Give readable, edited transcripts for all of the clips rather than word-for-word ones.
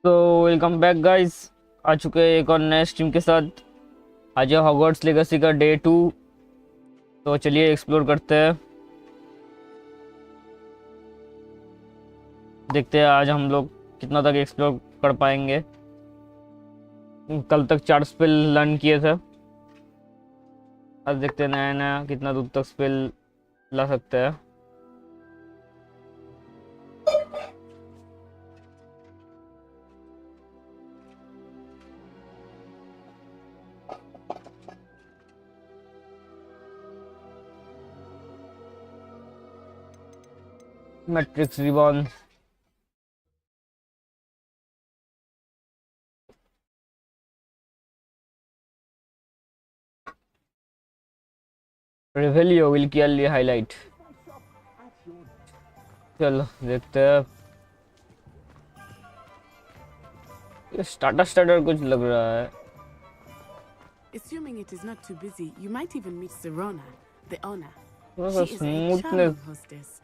तो welcome back guys. आ चुके हैं एक और नए स्ट्रीम के साथ। आज है हॉगवर्ट्स लेगेसी का डे 2। तो चलिए एक्सप्लोर करते हैं। देखते हैं आज हम लोग कितना तक एक्सप्लोर कर पाएंगे। कल तक 4 स्पेल लर्न किए थे। आज देखते हैं नया नया कितना दूर तक स्पेल ला सकते हैं। Matrix Reborn, Revelio will clearly highlight. चलो देखते हैं। ये स्टार्टर कुछ लग रहा है। Assuming it is not too busy, you might even meet Serona, the owner. थोड़ा सा She is a charming hostess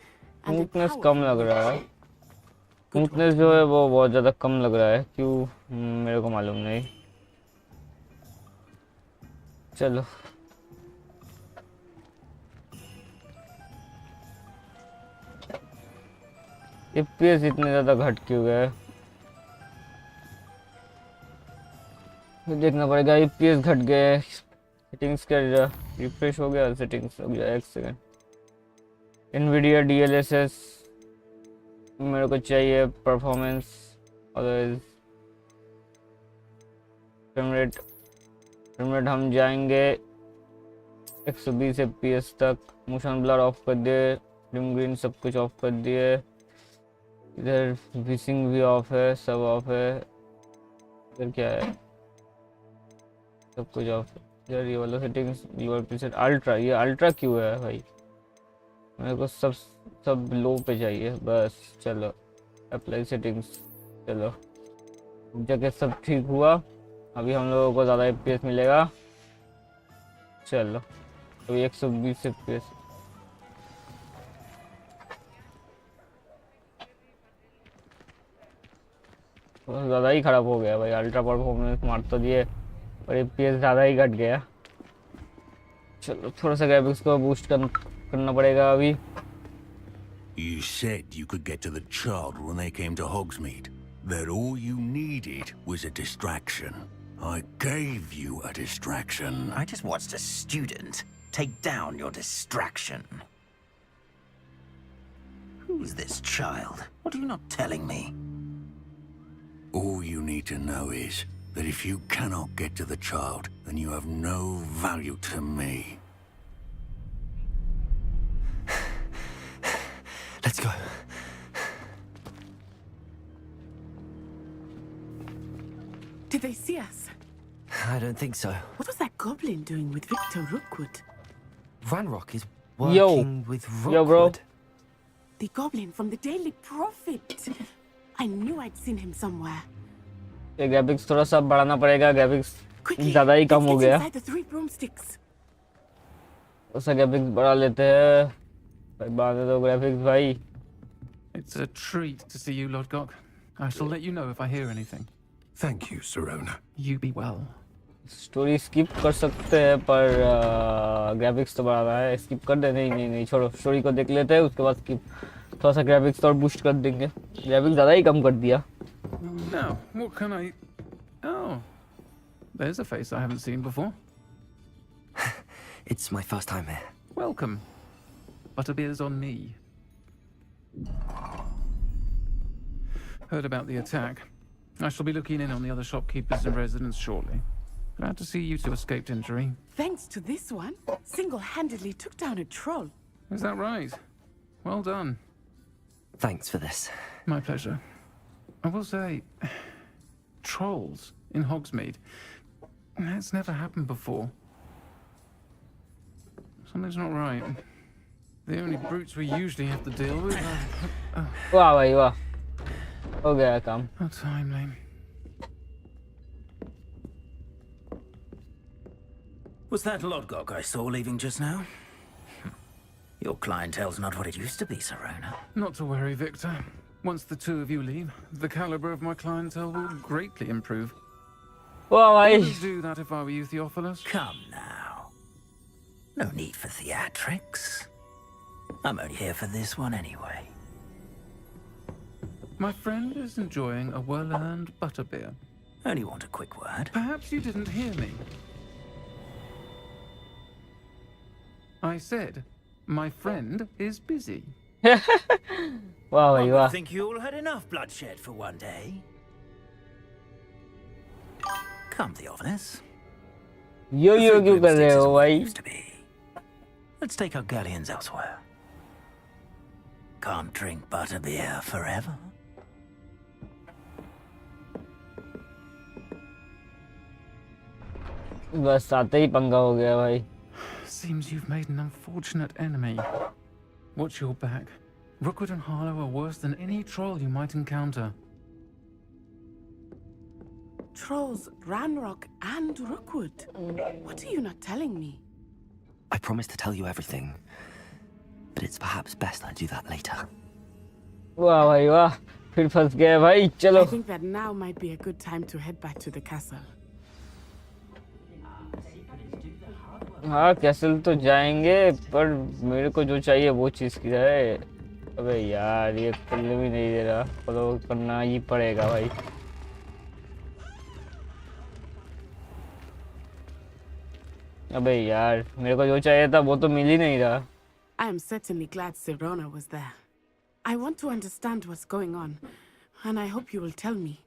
and a smoothness come powerful लग रहा है। lady. स्मूथनेस जो है वो बहुत ज़्यादा कम लग रहा है। क्यों मेरे को मालूम नहीं। चलो FPS इतने ज़्यादा घट क्यों गए, देखना पड़ेगा। FPS घट गए। सेटिंग्स क्या रिफ्रेश हो गया। सेटिंग्स हो गया। एक सेकंड। NVIDIA DLSS मेरे को चाहिए। परफॉर्मेंस अदरवाइज फ्रेम रेट हम जाएंगे 120 FPS तक। मोशन ब्लर ऑफ कर दिए। डिम ग्रीन सब कुछ ऑफ कर दिए। इधर विसिंग भी ऑफ है, सब ऑफ है। इधर क्या है, सब कुछ ऑफ है। यार ये वाला सेटिंग्स लोअर प्रीसेट अल्ट्रा, ये अल्ट्रा क्यों है भाई? मेरे को सब लो पे चाहिए बस। चलो अप्लाई सेटिंग्स। चलो जगह सब ठीक हुआ। अभी हम लोगों को ज़्यादा FPS मिलेगा। चलो अभी 120 FPS। ज़्यादा ही ख़राब हो गया भाई। अल्ट्रा परफॉर्मेंस मार तो दिए और FPS ज़्यादा ही घट गया। चलो थोड़ा सा ग्राफिक्स को बूस्ट करना पड़ेगा अभी। You said you could get to the child when they came to Hogsmeade. That all you needed was a distraction. I gave you a distraction. I just watched a student take down your distraction. Who's this child? What are you not telling me? All you need to know is that if you cannot get to the child, then you have no value to me. Let's go. Did they see us? I don't think so. What was that goblin doing with Victor Rookwood? Ranrock is working with Rookwood. Yo, bro. The goblin from the Daily Prophet. I knew I'd seen him somewhere. ये graphics थोड़ा सा बढ़ाना पड़ेगा। Graphics Quickly, ज़्यादा ही कम let's हो get गया। inside the 3 broomsticks. उसका graphics बढ़ा लेते हैं भाई। बाद में तो ग्राफिक्स भाई। It's a treat to see you, Lord Gok. I shall let you know if I hear anything. Thank you, Serona. You be well. Story skip कर सकते हैं पर ग्राफिक्स तो बढ़ाना है। स्किप कर दे। नहीं छोड़ो, स्टोरी को देख लेते हैं उसके बाद स्किप। थोड़ा सा ग्राफिक्स और बूस्ट कर देंगे। ग्राफिक्स ज़्यादा ही कम कर दिया। Now, what can I... Oh, there's a face I haven't seen before. It's my first time here. Welcome. Butterbeer's on me. Heard about the attack. I shall be looking in on the other shopkeepers and residents shortly. Glad to see you two escaped injury. Thanks to this one, single-handedly took down a troll. Is that right? Well done. Thanks for this. My pleasure. I will say, trolls in Hogsmeade. That's never happened before. Something's not right. The only brutes we usually have to deal with are... वाह भाई वाह, हो गया काम। How timely. Was that Lodgok I saw leaving just now? Your clientele's not what it used to be, Serona. Not to worry, Victor. Once the two of you leave, the caliber of my clientele will greatly improve. वाह I भाई wouldn't do that if I were you, Theophilus. Come now. No need for theatrics. I'm only here for this one anyway. My friend is enjoying a well-earned butterbeer. Only want a quick word. Perhaps you didn't hear me. I said, my friend is busy. वाह भाई I वाह think you all had enough bloodshed for one day. Come, Theophilus. Yo The yo Three क्यों कर रहे Broomsticks हो is what it भाई used to be. Let's take our galleons elsewhere. Can't drink butterbeer forever. बस आते ही पंगा हो गया भाई Seems you've made an unfortunate enemy. Watch your back. Rookwood and Harlow are worse than any troll you might encounter. Trolls, Ranrock, and Rookwood. What are you not telling me? I promised to tell you everything, but it's perhaps best I do that later. वाह भाई वाह फिर फंस गए भाई चलो I think that now might be a good time to head back to the castle. हाँ castle तो जाएंगे पर मेरे को जो चाहिए वो चीज़ की है अबे यार ये करने भी नहीं दे रहा फॉलो करना ही पड़ेगा भाई अबे यार मेरे को जो चाहिए था वो तो मिल ही नहीं रहा I am certainly glad Sirona was there. I want to understand what's going on, and I hope you will tell me.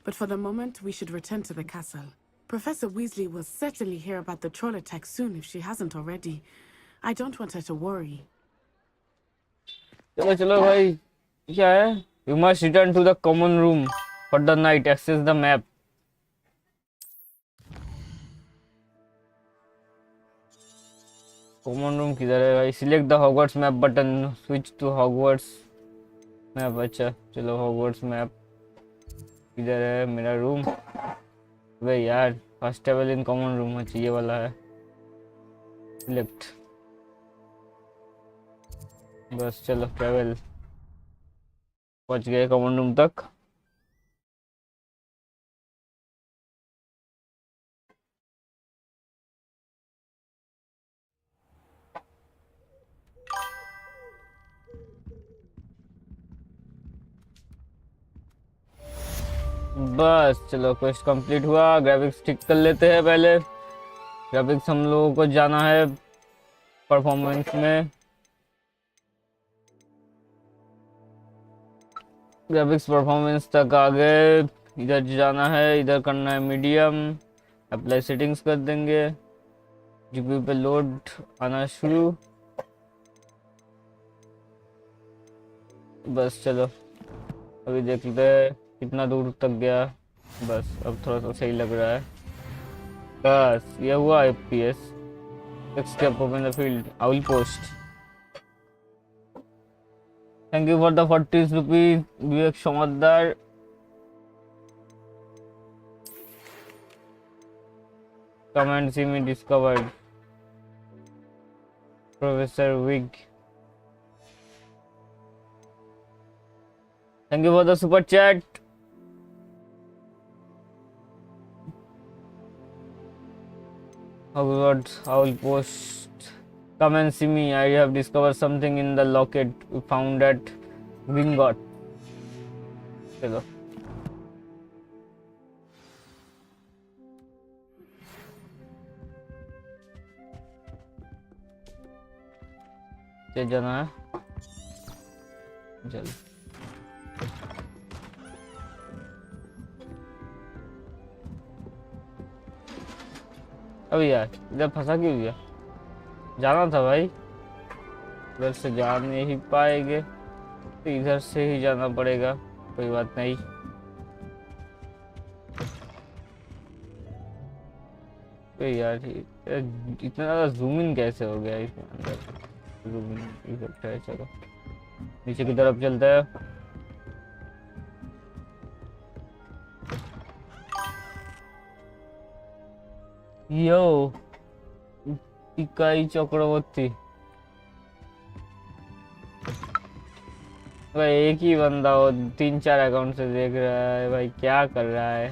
But for the moment, we should return to the castle. Professor Weasley will certainly hear about the troll attack soon if she hasn't already. I don't want her to worry. चलो चलो भाई क्या है You must return to the common room for the night. Access the map. Common room किधर है भाई select the Hogwarts map button switch to Hogwarts map अच्छा चलो हॉगवर्ट्स मैप किधर है मेरा रूम भाई यार first travel in common room अच्छा ये वाला है सिलेक्ट बस चलो ट्रैवल पहुंच गए कॉमन रूम तक बस चलो क्वेस्ट कंप्लीट हुआ ग्राफिक्स ठीक कर लेते हैं पहले ग्राफिक्स हम लोगों को जाना है परफॉर्मेंस में ग्राफिक्स परफॉर्मेंस तक आ गए इधर जाना है इधर करना है मीडियम अप्लाई सेटिंग्स कर देंगे जीपीयू पे लोड आना शुरू बस चलो अभी देख लेते हैं कितना दूर तक गया बस अब थोड़ा सा सही लग रहा है बस ये हुआ FPS next step open the field I will post thank you for the 40 rupees Vivek समझदार come and see me discovered Professor Wig thank you for the super chat Hogwarts, I will post. Come and see me. I have discovered something in the locket we found at Gringotts. चलो जाना है चल अभी यार इधर फंसा क्यों गया जाना था भाई उधर से जा नहीं पाएंगे तो इधर से ही जाना पड़ेगा कोई बात नहीं तो यार इतना ज़्यादा जूम इन कैसे हो गया इसके अंदर जूम इन इफेक्ट है चलो नीचे की तरफ चलता है यो इकाई चक्रवर्ती भाई एक ही बंदा हो 3-4 अकाउंट से देख रहा है भाई, क्या कर रहा है।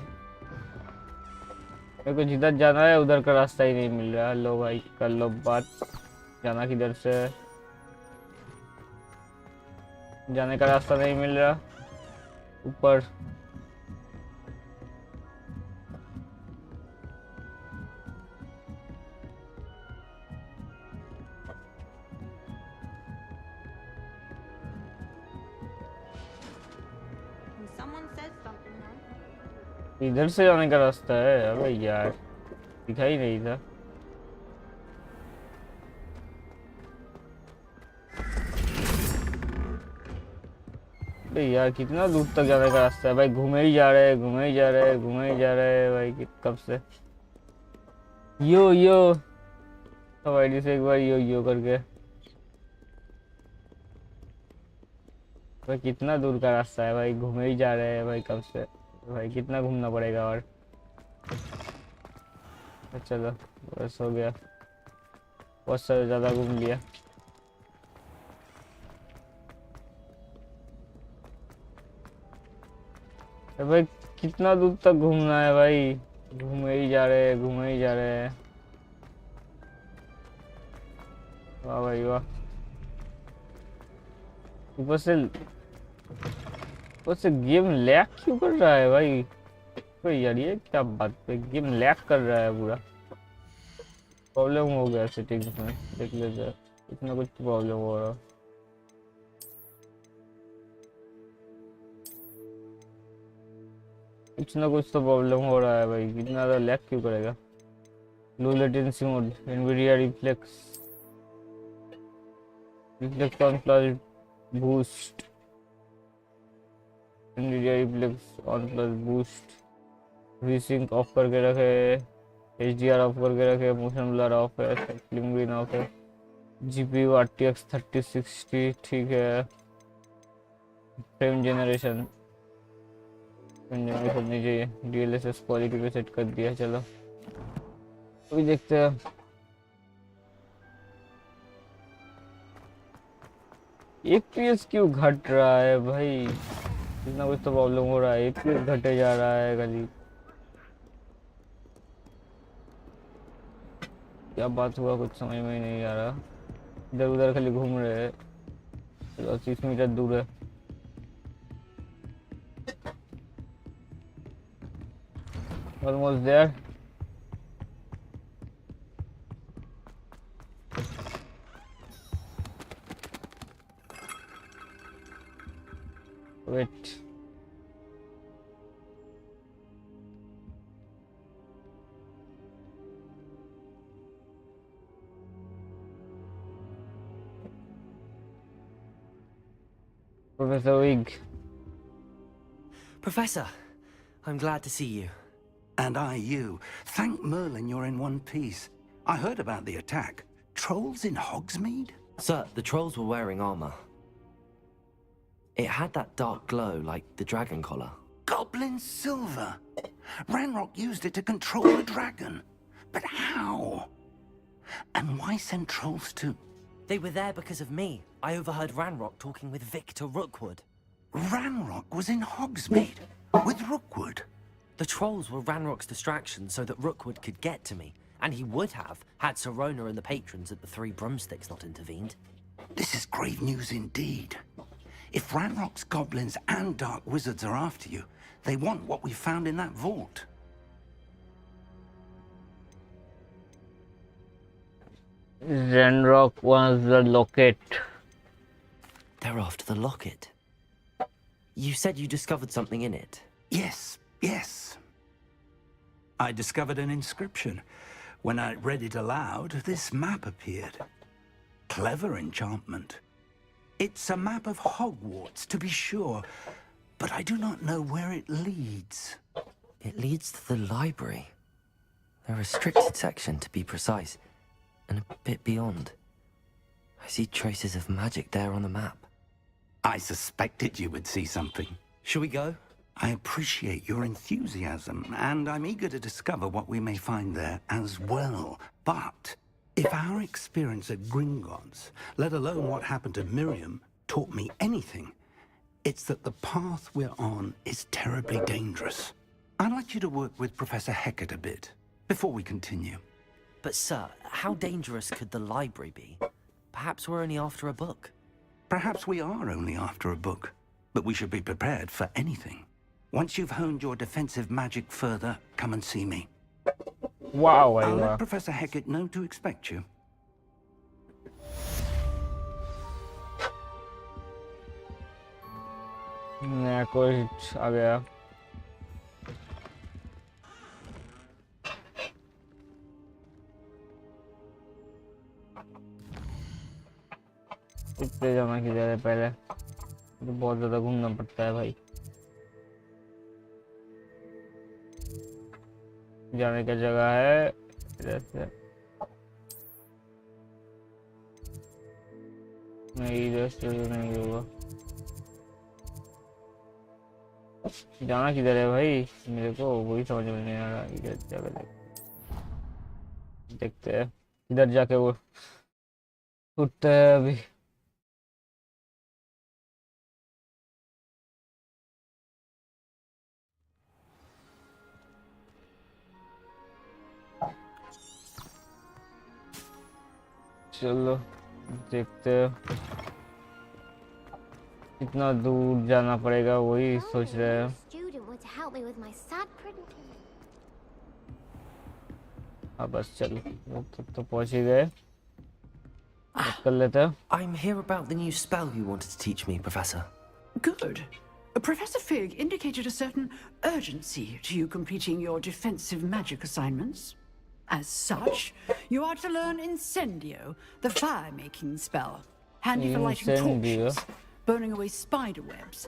मेरे को जिधर जाना है उधर का रास्ता ही नहीं मिल रहा। लो भाई कर लो बात, जाना किधर से है? जाने का रास्ता नहीं मिल रहा ऊपर। Someone said something, huh? इधर से जाने का रास्ता है? अबे यार दिखाई नहीं था। अबे यार कितना दूर तक जाने का रास्ता है भाई, घूमे ही जा रहे हैं, घूमे ही जा रहे हैं, घूमे ही जा रहे हैं भाई कब से। यो यो अब आईडी से एक बार यो यो करके। भाई कितना दूर का रास्ता है भाई, घूमे ही जा रहे हैं भाई कब से। भाई कितना घूमना पड़ेगा और। चलो बस हो गया, बहुत सारा ज़्यादा घूम लिया। भाई कितना दूर तक घूमना है भाई, घूमे ही जा रहे हैं, घूमे ही जा रहे हैं। वाह भाई वाह। ऊपर से गेम लैग क्यों कर रहा है भाई? तो यार ये क्या बात पे गेम लैग कर रहा है पूरा। प्रॉब्लम हो गया सेटिंग्स में, देख लेते हैं कुछ ना कुछ प्रॉब्लम हो रहा। कुछ ना कुछ तो प्रॉब्लम हो रहा है भाई, इतना ज़्यादा लैग क्यों करेगा? Low latency mode, Nvidia Reflex on plus boost, Nvidia Reflex on plus boost, resync off करके रखे, एचडीआर ऑफ करके रखे, मोशन ब्लर ऑफ है, फिल्म ग्रीन ऑफ है, जीपीयू आरटीएक्स 3060 ठीक है, फ्रेम जनरेशन नहीं चाहिए, डीएलएसएस क्वालिटी पे सेट कर दिया। चलो अभी देखते हैं। एफपीएस क्यों घट रहा है भाई? इतना कुछ तो प्रॉब्लम हो रहा है, एफपीएस घटे जा रहा है खाली। क्या बात हुआ कुछ समझ में ही नहीं आ रहा। इधर उधर खाली घूम रहे हैं। चलो 30 मीटर दूर है। Almost there. Wait. Professor Wig. Professor, I'm glad to see you. And I you. Thank Merlin you're in one piece. I heard about the attack. Trolls in Hogsmeade? Sir, the trolls were wearing armor. It had that dark glow like the dragon collar. Goblin silver. Ranrock used it to control the dragon. But how? And why send trolls to... They were there because of me. I overheard Ranrock talking with Victor Rookwood. Ranrock was in Hogsmeade with Rookwood. The trolls were Ranrock's distraction so that Rookwood could get to me, and he would have had Sirona and the patrons at the Three Broomsticks not intervened. This is grave news indeed. If Ranrock's goblins and dark wizards are after you, they want what we found in that vault. Ranrock was the locket. They're after the locket. You said you discovered something in it. Yes. I discovered an inscription. When I read it aloud, this map appeared. Clever enchantment. It's a map of Hogwarts, to be sure, but I do not know where it leads. It leads to the library. A restricted section, to be precise, and a bit beyond. I see traces of magic there on the map. I suspected you would see something. Shall we go? I appreciate your enthusiasm, and I'm eager to discover what we may find there as well. But if our experience at Gringotts, let alone what happened to Miriam, taught me anything, It's that the path we're on is terribly dangerous. I'd like you to work with Professor Hecat a bit before we continue. But, sir, how dangerous could the library be? Perhaps we're only after a book. Perhaps we are only after a book, but we should be prepared for anything. Once you've honed your defensive magic further, come and see me. Wow, I'll wow. let Professor Hecat know to expect you. नया कुछ आ गया। इतने जाना किधर है पहले, तो बहुत ज्यादा घूमना पड़ता है भाई। जाने का जगह है इधर से, नहीं इधर से नहीं होगा। जाना किधर है भाई, मेरे को वही समझ में नहीं आ रहा। इधर जाकर देखते हैं, इधर जाके वो उठते हैं अभी। चलो देखते हैं कितना दूर जाना पड़ेगा, वही सोच रहे हैं। हाँ बस चलो, तो पहुंच ही गए, कर लेते हैं। I'm here about the new spell you wanted to teach me, Professor. Good. Professor Fig indicated a certain urgency to you completing your defensive magic assignments. As such, you are to learn Incendio, the fire-making spell, handy for lighting Incendio. torches, burning away spider webs,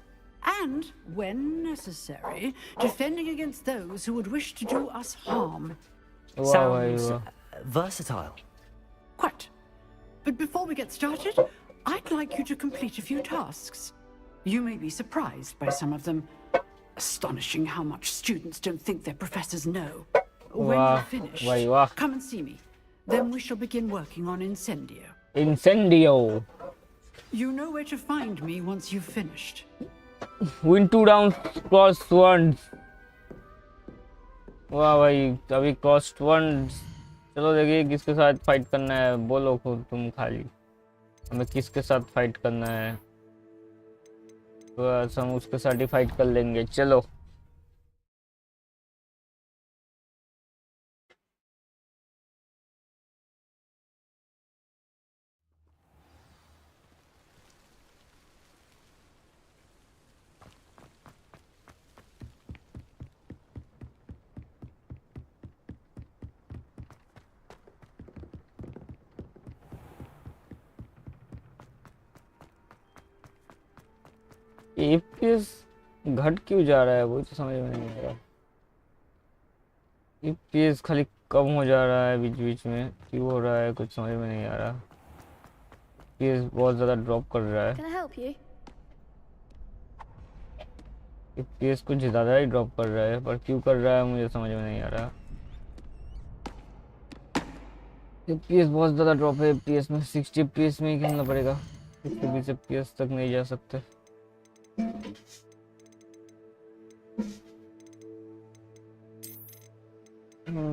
and, when necessary, defending against those who would wish to do us harm. Sounds versatile. Quite. But before we get started, I'd like you to complete a few tasks. You may be surprised by some of them. Astonishing how much students don't think their professors know. When you're finished, come and see me. Then we shall begin working on Incendio. Incendio. You know where to find me once you've finished. Win 2 rounds, cross ones. वाह भाई, अभी cost one. चलो देखिए किसके साथ fight करना है, बोलो खुद तुम खाली, हमें किसके साथ फाइट करना है, बस हम उसके साथ ही फाइट कर लेंगे। चलो एपीएस घट क्यों जा रहा है, वो तो समझ में नहीं आ रहा। एपीएस खाली कम हो जा रहा है बीच बीच में, क्यों हो रहा है कुछ समझ में नहीं आ रहा। एपीएस बहुत ज़्यादा ड्रॉप कर रहा है। Can I help you? APS कुछ ज़्यादा ही ड्रॉप कर रहा है, पर क्यों कर रहा है मुझे समझ में नहीं आ रहा। एपीएस बहुत ज़्यादा ड्रॉप है। एपीएस में 60 एपीएस में ही खेलना पड़ेगा, 20 एपीएस तक नहीं जा सकते।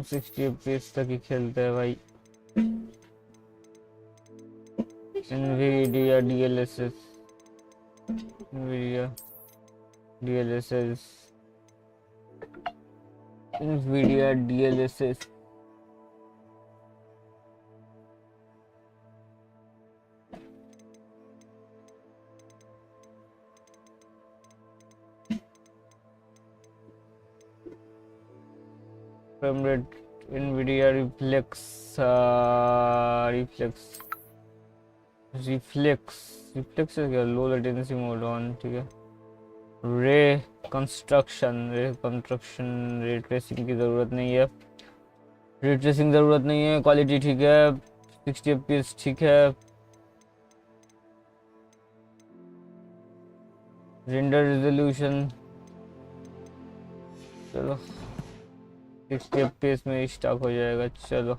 60 एपीएस तक ही खेलते हैं भाई। NVIDIA DLSS, NVIDIA DLSS, NVIDIA DLSS। frame rate NVIDIA reflex है क्या, लो लेटेंसी मोड ऑन, ठीक है। रे कंस्ट्रक्शन रे ट्रेसिंग की ज़रूरत नहीं है, रे ट्रेसिंग ज़रूरत नहीं है। क्वालिटी ठीक है, 60 fps ठीक है। रेंडर रेजोल्यूशन चलो 60 fps में स्टॉक हो जाएगा। चलो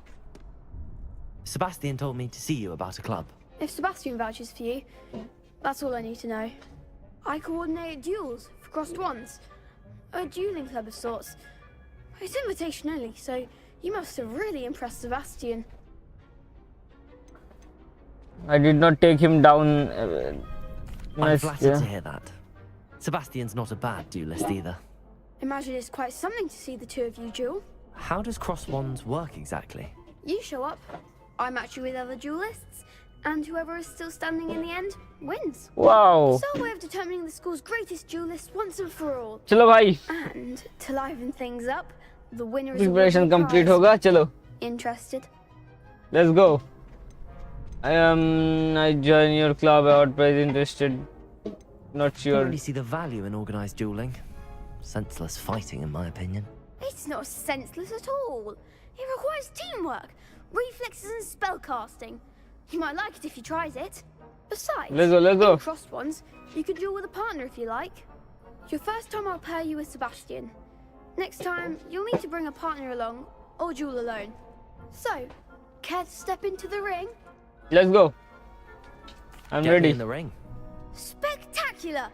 Sebastian told me to see you about a club. If Sebastian vouches for you, that's all I need to know. I coordinate duels for crossed wands. A dueling club of sorts. It's invitation only, so you must have really impressed Sebastian. I did not take him down. I'm flattered to hear that. Sebastian's not a bad duelist either. Imagine it's quite something to see the two of you duel. How does cross wands work exactly? You show up, I match you with other duelists, and whoever is still standing in the end wins. Wow. It's our way of determining the school's greatest duelist once and for all. चलो भाई. And to liven things up, the winner is Preparation awarded a complete prize. होगा. चलो. Interested? Let's go. I join your club. About prize interested. Not I sure. don't really see the value in organized dueling. Senseless fighting, in my opinion. It's not senseless at all. It requires teamwork, reflexes and spellcasting. You might like it if you tried it. Besides, Let's go. in crossed ones, you could duel with a partner if you like. Your first time I'll pair you with Sebastian. Next time, you'll need to bring a partner along, or duel alone. So, care to step into the ring? Let's go. I'm Get me ready. in the ring. Spectacular!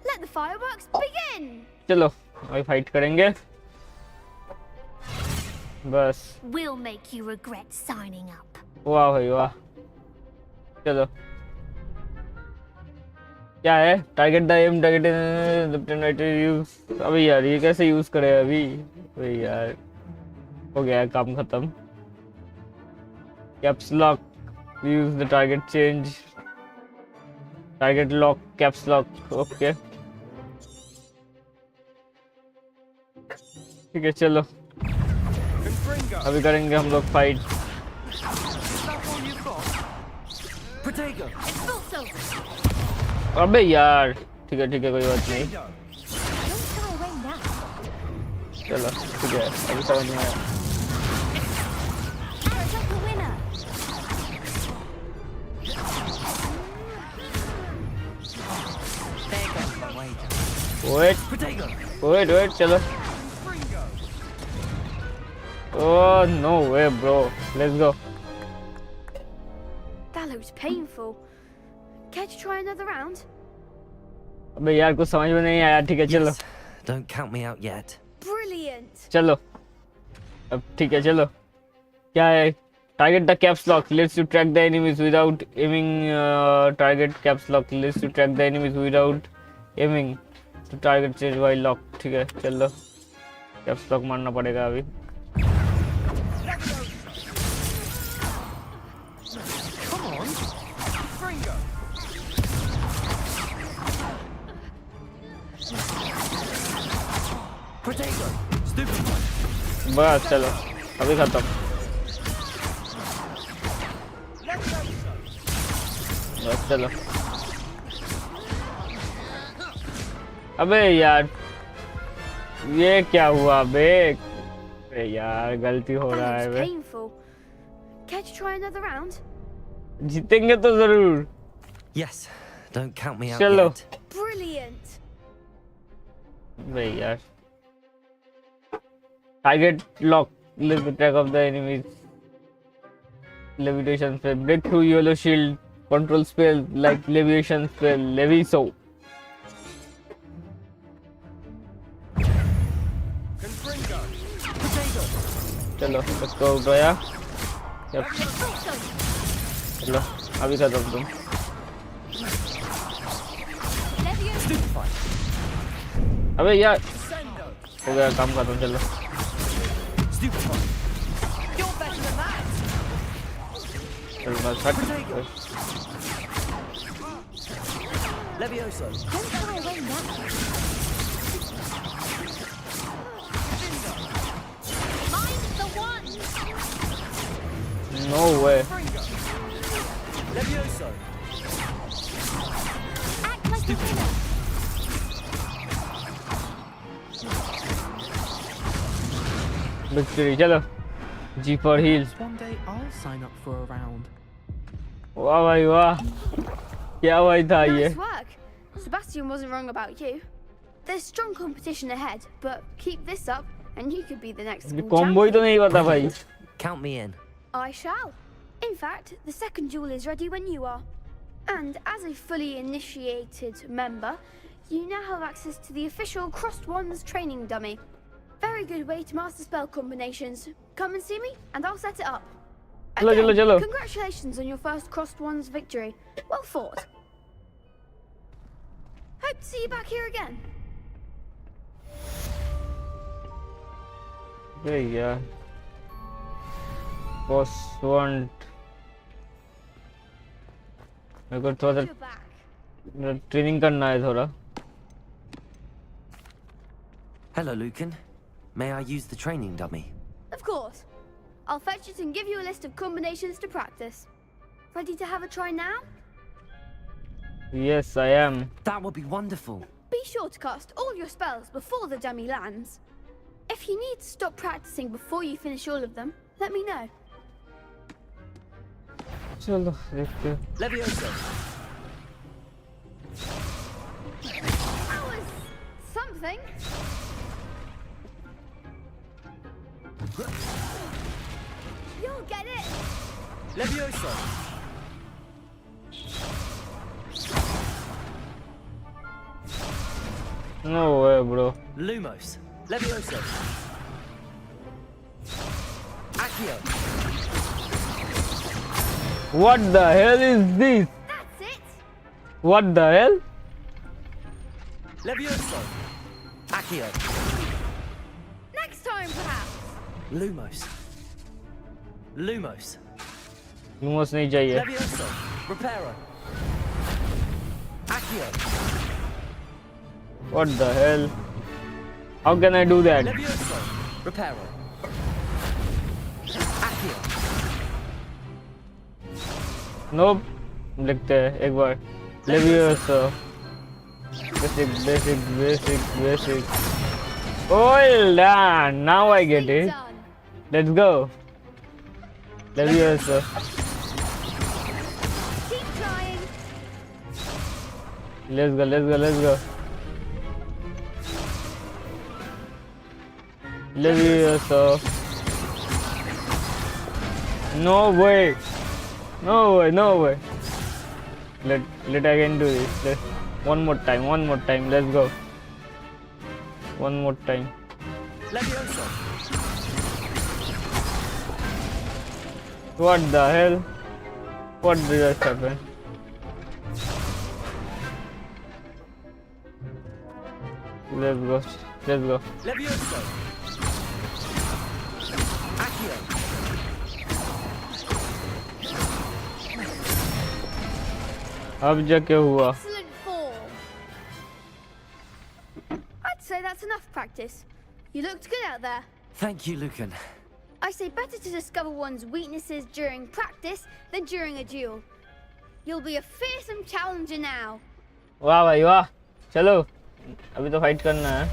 Let the fireworks begin! चलो अभी fight करेंगे बस We'll make you regret signing up. वाह भाई वाह चलो क्या है टारगेट द एम टारगेट यूज अभी यार ये कैसे यूज करे अभी भाई यार हो गया काम खत्म caps lock use the target change target lock caps lock okay ठीक है चलो अभी करेंगे हम लोग फाइट अबे यार ठीक है कोई बात नहीं चलो ठीक है अभी समझ में आया वेट चलो Oh no way, bro. Let's go. That looks painful. Care to try another round? अबे यार कुछ समझ में नहीं आया ठीक है चलो Yes. Don't count me out yet. Brilliant. चलो अब ठीक है चलो क्या है target the caps lock lets you track the enemies without aiming target caps lock lets you track the enemies without aiming to target change while lock ठीक है चलो caps lock मारना पड़ेगा अभी बस चलो अभी खत्म बस चलो अबे यार ये क्या हुआ बे अबे यार गलती हो रहा है That bay looks painful. Care to try another round? जीतेंगे तो जरूर Yes. Don't count me out चलो yet. Brilliant. बे यार target lock leave the track of the enemies levitation spell break through yellow shield control spell like levitation spell leviso चलो let's go उठाया चलो अभी खत्म तुम अबे यार हो गया काम खत्म चलो चलो बस हट Levioso. no way Levioso. Act like a winner. victory चलो G for heal One day I'll sign up for a round. वाह भाई वाह क्या भाई था ये Nice work. Sebastian wasn't wrong about you. There's strong competition ahead, but keep this up and you could be the next school combo ही तो नहीं पता भाई Count me in. I shall. In fact, the second duel is ready when you are. And as a fully initiated member, You now have access to the official Crossed Wands training dummy. Very good way to master spell combinations. Come and see me, and I'll set it up. Chalo. Congratulations on your first Crossed Wands victory. Well fought. Hope to see you back here again. Hey, yeah. First one. मेरे को थोड़ा You're back. Training करना है थोड़ा. Hello, Lucan. May I use the training dummy? Of course. I'll fetch it and give you a list of combinations to practice. Ready to have a try now? Yes, I am. That would be wonderful. Be sure to cast all your spells before the dummy lands. If you need to stop practicing before you finish all of them, let me know. चलो देखते हैं. Levioso. That was something. You'll get it. Levioso. No way, bro. Lumos. Levioso. Accio. What the hell is this? That's it. What the hell? Levioso. Accio. Next time, perhaps. Lumos. Lumos. Lumos नहीं चाहिए. Levioso. Reparo. Accio. What the hell? How can I do that? Levioso. Reparo. Accio. Nope. लिखते हैं एक बार. Levioso. Basic. Oh, done. Now I get it. Done. Let's go. Levioso. Keep trying. Let's go. Levioso. No way. Let again do this. One more time. Let's go. One more time. Levioso. What the hell? What did just happen? Let's go. Levioso. Accio. अब जाके हुआ. Excellent form. I'd say that's enough practice. You looked good out there. Thank you, Lucan. I say better to discover one's weaknesses during practice than during a duel. You'll be a fearsome challenger now. वाह भाई वाह. चलो अभी तो fight करना है.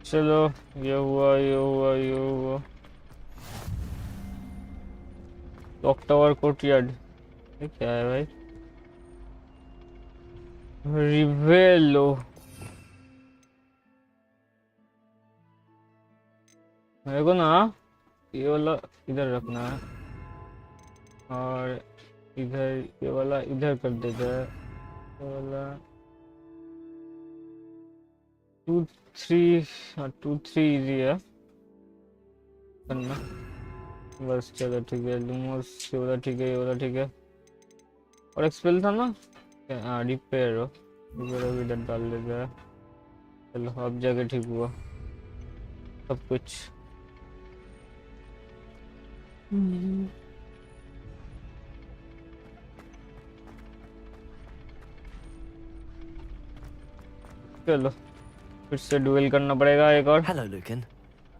चलो ये हुआ. October courtyard. ये क्या है भाई? रिवेलो. मेरे को ना ये वाला इधर रखना है और इधर ये वाला इधर कर देता है. ये वाला 2-3 इजी है करना. बस चलो ठीक है. लूमोस ये वाला ठीक है. और एक स्पेल था ना. हाँ रिपेयर हो. रिपेयर इधर डाल देता है. चलो अब जाके ठीक हुआ सब कुछ. चलो फिर से डुएल करना पड़ेगा एक और. Hello, Lucan.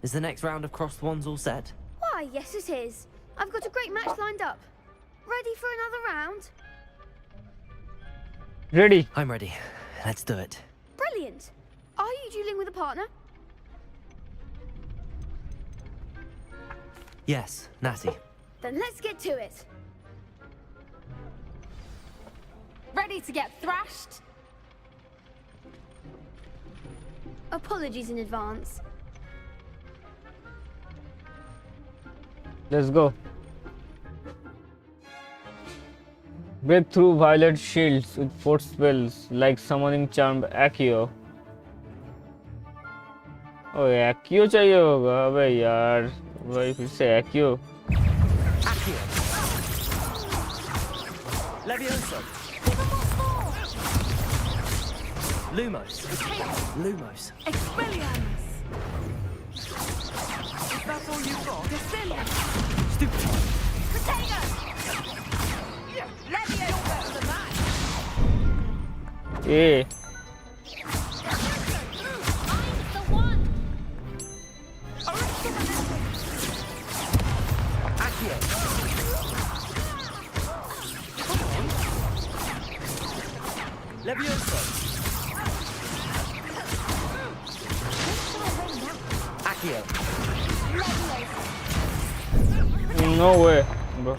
Is the next round of Crossed Wands all set? Why, yes it is. I've got a great match lined up. Ready for another round? Ready. I'm ready. Let's do it. Brilliant. Are you dueling with a partner? Yes, Natty. Then let's get to it. Ready to get thrashed? Apologies in advance. Let's go. Break through violet shields with force spells like summoning charm Accio. ओ एक्यो चाहिए होगा अबे यार भाई फिर से एक्यो Levioso. Lumos. Lumos. Expelliarmus! Is that all you've got? Descendant! Stupid. Potato! Levioso! ए I'm the one! Accio. Levioso. Accio. No way bro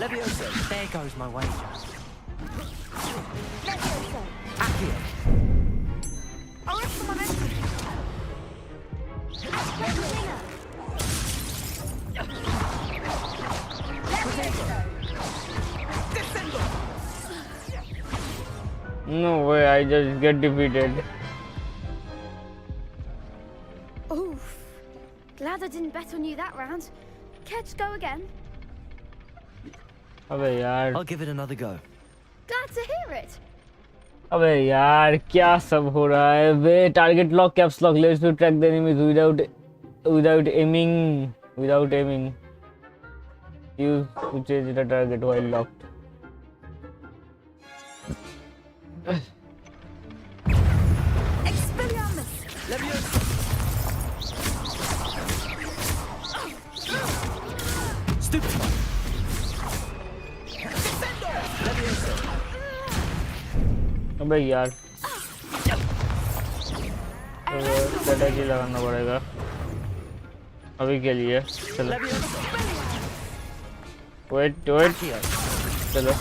Levioso. There goes my wager. Levioso! Accio. No way I just get defeated Oof. Glad I didn't bet on you that round. Care to go again? अबे यार I'll give it another go. Glad to hear it. अबे यार क्या सब हो रहा है वे target lock caps lock let's to track the enemies without aiming use to change the target while locked Expelliarmus! Levioso. Stupid. Levioso. अबे यार स्ट्रेटजी लगाना पड़ेगा अभी के लिए चलो Levioso. Wait Accio. चलो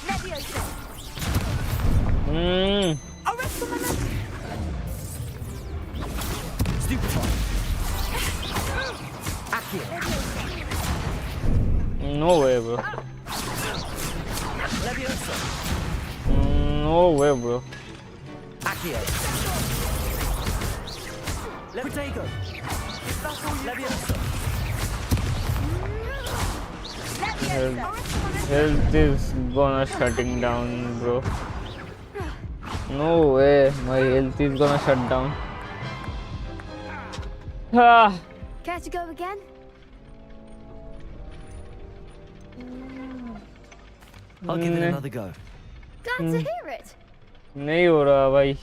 Levioso! Stupid. Accio. No way bro Levioso. No way bro Accio. Potato. Levioso. health is gonna shutting down bro no way my health is gonna shut down ah Care to go again? I'll give it another go. Glad to hear it. नहीं हो रहा भाई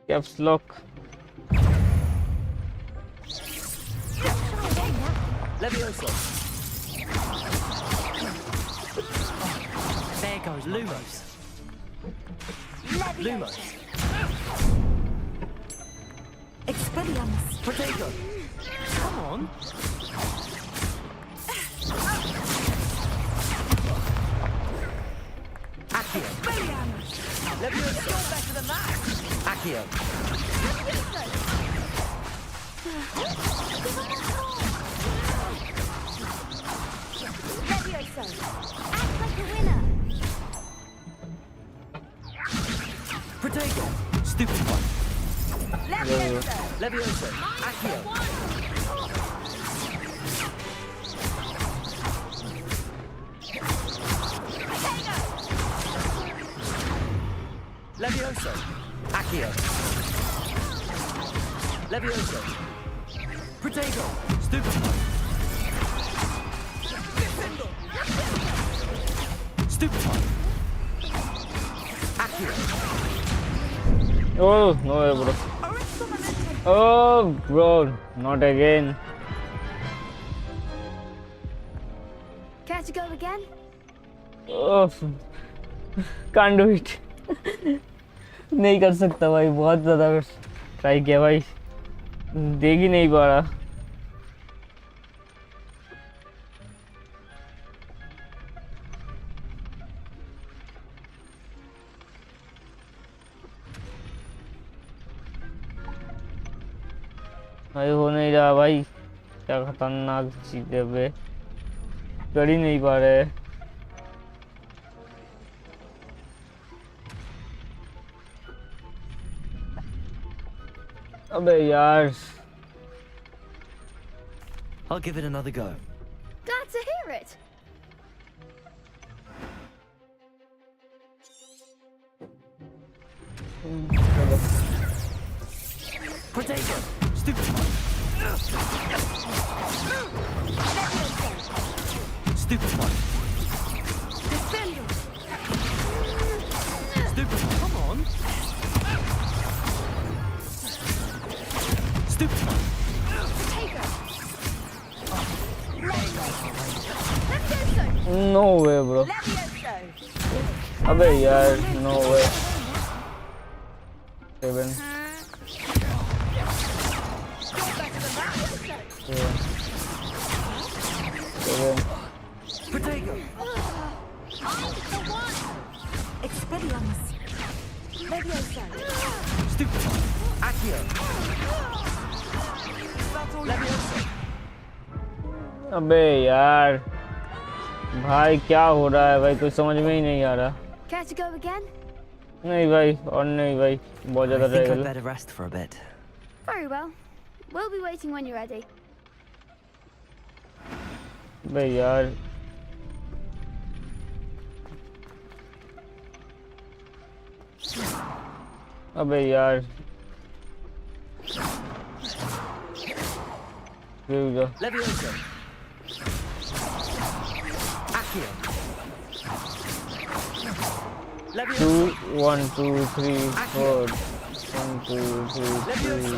caps lock Levioso. There goes Lumos. Lumos. Expelliarmus! Potato. Come on. Accio. Levioso. Accio. Levioso! Act like a winner! Potato. Stupid one. Levioso! Levioso. Accio. Levioso. Accio. Levioso. Potato. Stupid one. Stupid one. Accio. oh no way bro oh bro not again Care to go again? oh can't do it नहीं कर सकता भाई बहुत ज़्यादा try किया भाई देख ही नहीं पा रहा भाई हो नहीं रहा भाई, क्या खतरनाक चीजें बे, कर ही नहीं पा रहे। अबे यार, I'll give it another go. Glad to hear it. Potato! Stupid one! Stupid one! Defender. Stupid one! Come on! Stupid one! Potato. Levioso. No way bro, Levioso. अबे यार no way. 7 Potato! Expelliarmus. Levioso. Stupid one! Accio! Levioso! अबे यार भाई क्या हो रहा है भाई, कुछ समझ में ही नहीं आ रहा। Care to go again? नहीं भाई, और नहीं भाई, बहुत I ज्यादा think I'd रहेगा। better rest for a bit. Very well. We'll be waiting when you're ready. अबे यार अबे यार रुक जा। Levioso! Accio! Two Levioso! 1 2 3 4 1 2 3 3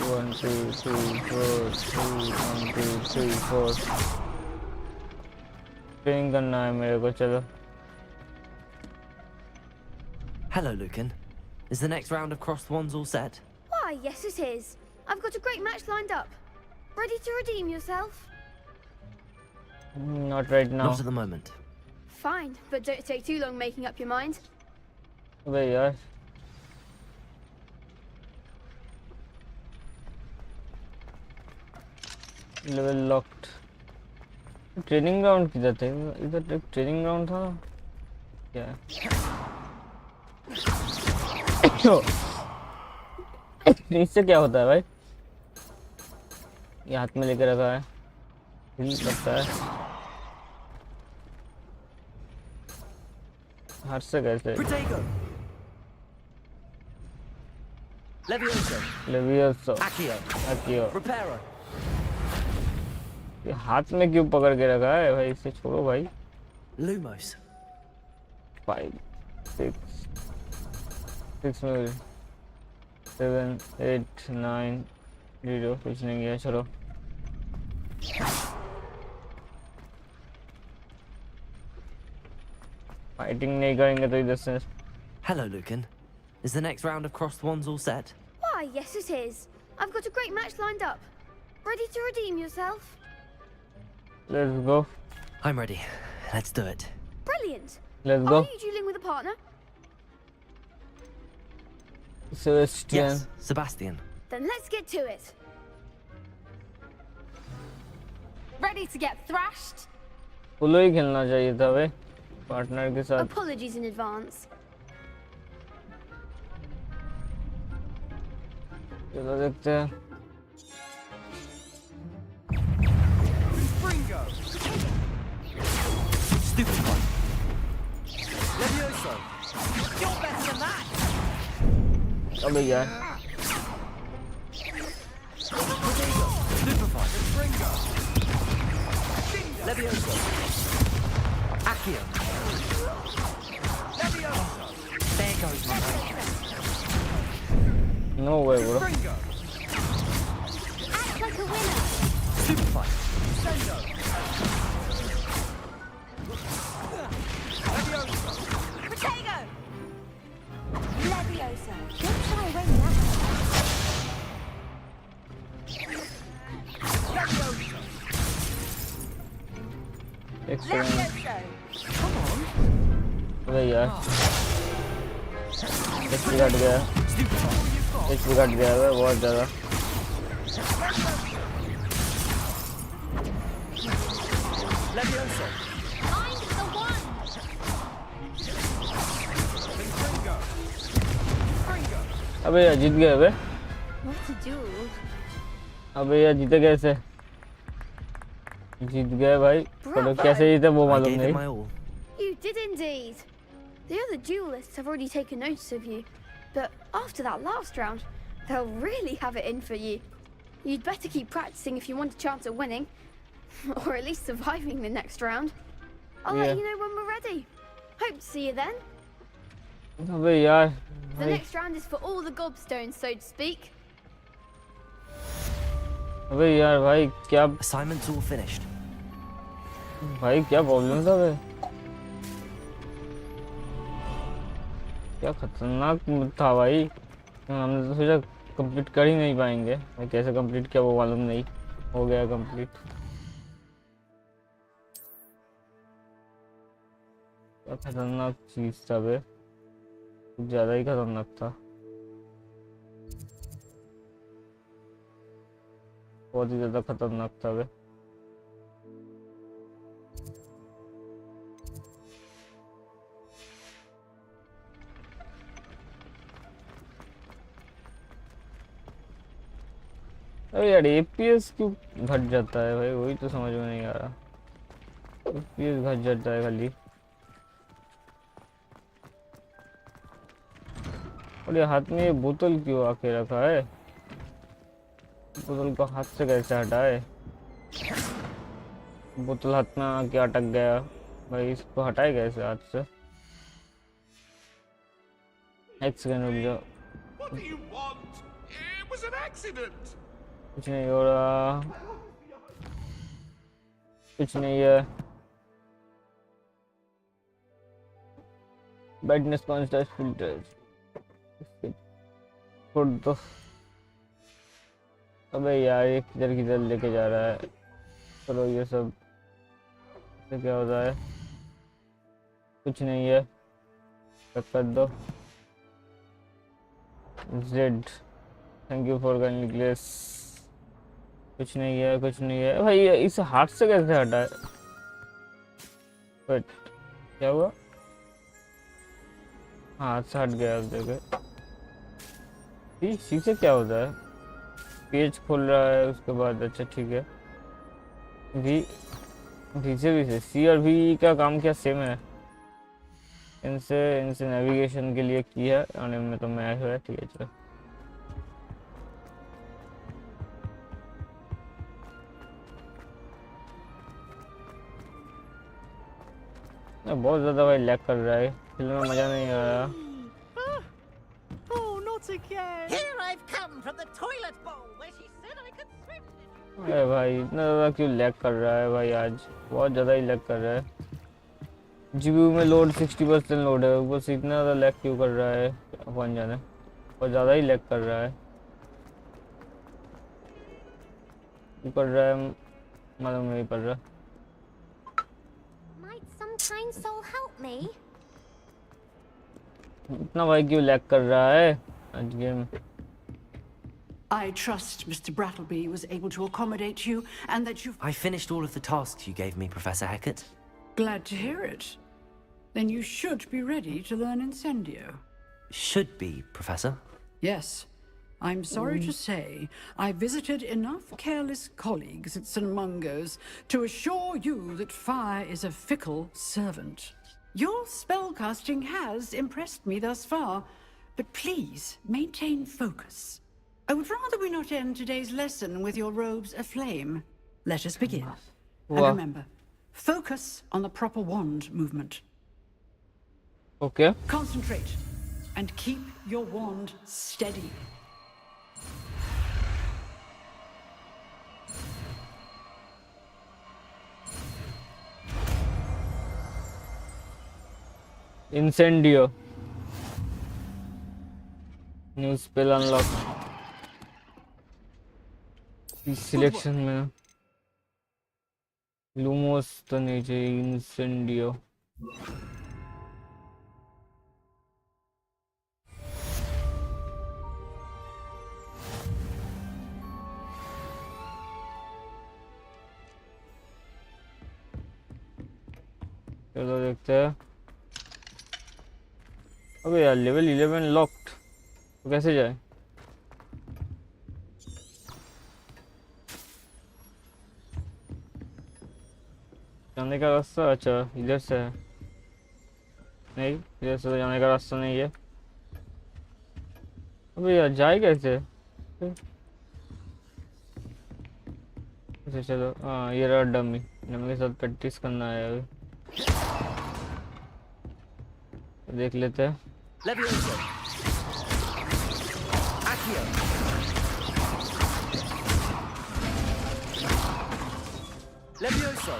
1 2 3 4 2 1 2 3 4 train करना है मेरे को, चलो। Hello, Lucan. Is the next round of Cross the Wands all set? Why, yes it is. I've got a great match lined up. Ready to redeem yourself? Not right now। Not at the moment. Fine, but don't take too long making up your mind. अबे यार level locked. Training ground किधर थे? इधर एक training ground था क्या? इससे क्या होता है भाई? ये हाथ में लेके रखा है, हिल लगता है। हाथ से कैसे? Potato! Levioso! लेवियोसो, Accio! Akio. Reparo! ये हाथ में क्यों पकड़ के रखा है भाई? इसे छोड़ो भाई। Lumos! 5 6 6 में 7 8 9 0 कुछ नहीं गया, चलो। फाइटिंग नहीं करेंगे तो इधर से। Hello, Lucan. Is the next round of Cross the Wands all set? Why, yes it is. I've got a great match lined up. Ready to redeem yourself? Let's go, I'm ready. Let's do it. Brilliant. let's Are go। you dueling with a partner? Sebastian, Yes, Sebastian. Then let's get to it. Ready to get thrashed? Solo ही खेलना चाहिए था भाई, partner के साथ। Apologies in advance. चलो देखते हैं। Stupid one. Levioso! You're better than that! अबे यार Potato! Stupefy! Levioso! Accio! Levioso! There goes my mate. No way bro. Act like a winner. Stupefy! Potato. Levioso. Don't try winning that. Experiment. Levioso. अबे यार HP घट गया, HP घट गया है बहुत ज़्यादा। Levioso. Find the one. अबे यार जीत गए अबे What a duel. अबे यार जीते कैसे जीत गए भाई पर कैसे जीते वो I मालूम gave it नहीं my all. You did indeed. The other duelists have already taken notice of you, but after that last round, they'll really have it in for you. You'd better keep practicing if you want a chance at winning, or at least surviving the next round. I'll Yeah. let you know when we're ready. Hope to see you then. अबे यार The भाई next round is for all the gobstones, so to speak. अबे यार भाई क्या Assignment's all finished. भाई क्या problem था बे क्या खतरनाक था भाई हमने तो सोचा कंप्लीट कर ही नहीं पाएंगे भाई कैसे कंप्लीट किया वो मालूम नहीं हो गया कंप्लीट क्या खतरनाक चीज था बे कुछ ज्यादा ही खतरनाक था बहुत ही ज्यादा खतरनाक था बे अरे यार एपीएस क्यों घट जाता है भाई वही तो समझ में नहीं आ रहा एपीएस घट जाता है खाली और ये हाथ में ये बोतल क्यों आके रखा है बोतल को हाथ से कैसे हटाए बोतल हाथ में आके अटक गया भाई इसको हटाए कैसे हाथ से एक सेकंड रुक जाओ What do you want? It was an accident. कुछ नहीं हो रहा कुछ नहीं है ब्राइटनेस कॉन्ट्रास्ट फिल्टर छोड़ दो अबे यार ये किधर लेके जा रहा है चलो ये सब ये क्या होता है कुछ नहीं है कर दो Z thank you for kindly glace कुछ नहीं है भाई ये इस हाथ से कैसे हटा है वेट क्या हुआ हाथ से हट गया अब देखो सी से क्या होता है पेज खोल रहा है उसके बाद अच्छा ठीक है वी से सी और वी का काम क्या सेम है इनसे नेविगेशन के लिए किया आने में तो मैच है ठीक है चलो बहुत ज्यादा भाई लैग कर रहा है फिल्म में मजा नहीं आ रहा Oh, not again. Here I've come from the toilet bowl where she said I could swim. अरे भाई इतना ज़्यादा क्यों लैग कर रहा है भाई आज बहुत ज़्यादा ही लैग कर रहा है जीपीयू में लोड 60% लोड है बस इतना ज़्यादा लैग क्यों कर रहा है कौन जाने बहुत ज़्यादा ही लैग कर रहा है क्यों कर रहा है मालूम नहीं पड़ रहा Might some kind soul help me? इतना भाई क्यों लैग कर रहा है आज game I trust Mr. Brattleby was able to accommodate you and that you've... I finished all of the tasks you gave me, Professor Hackett. Glad to hear it. Then you should be ready to learn Incendio. Should be, Professor. Yes. I'm sorry to say I visited enough careless colleagues at St. Mungo's to assure you that fire is a fickle servant. Your spellcasting has impressed me thus far, but please maintain focus. I would rather we not end today's lesson with your robes aflame. Let us begin. And Wow. remember, focus on the proper wand movement. Okay. Concentrate and keep your wand steady. Incendio. New spell unlock. इस selection में Lumos तो नहीं चाहिए इंसेंडियो चलो देखते हैं। अबे यार लेवल 11 लॉक्ड, तो कैसे जाए? जाने का रास्ता, अच्छा इधर से है। नहीं, इधर से तो जाने का रास्ता नहीं है। अबे यार जाए कैसे? अच्छा चलो, हाँ ये रहा डमी। डमी के साथ प्रैक्टिस करना है अभी, देख लेते हैं। Levioso. Accio. Levioso.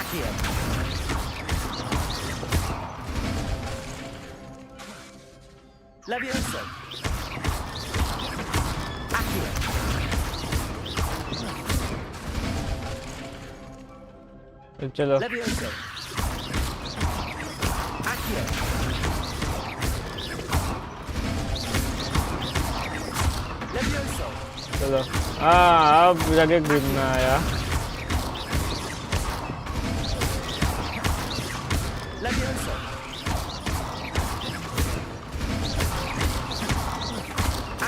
Accio. Levioso. Accio. चलो Levioso. Accio. Levioso. चलो, हाँ अब जाके ग्रिप में आया। Levioso.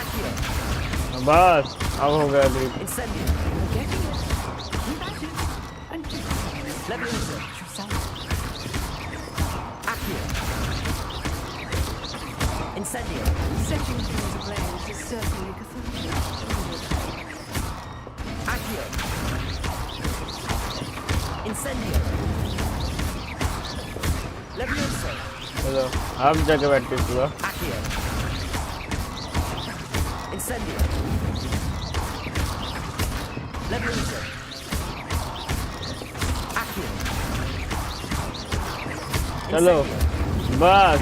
Accio. बस अब हो गया grip. Incendio. Levioso. Accio. Incendio. Setting things ablaze is certainly cathartic. Accio. Incendio. Levioso. चलो अब जाके प्रैक्टिस हुआ। Accio. Incendio. Levioso. Accio. चलो बस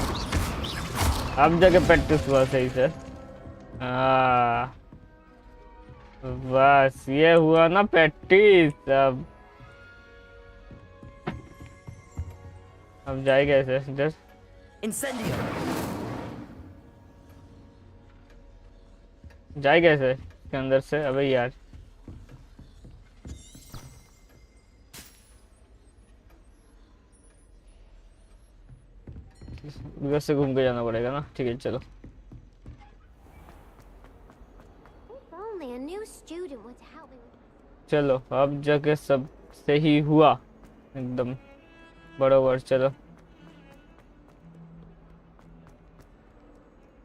अब जाके प्रैक्टिस हुआ सही से। बस ये हुआ ना प्रैक्टिस। अब जाए कैसे इधर? Incendio. जाए कैसे इसके अंदर से? अबे यार इधर से घूम के जाना पड़ेगा ना। ठीक है चलो। If only a new student were to help me with चलो अब जाके सब सही हुआ एकदम बराबर। चलो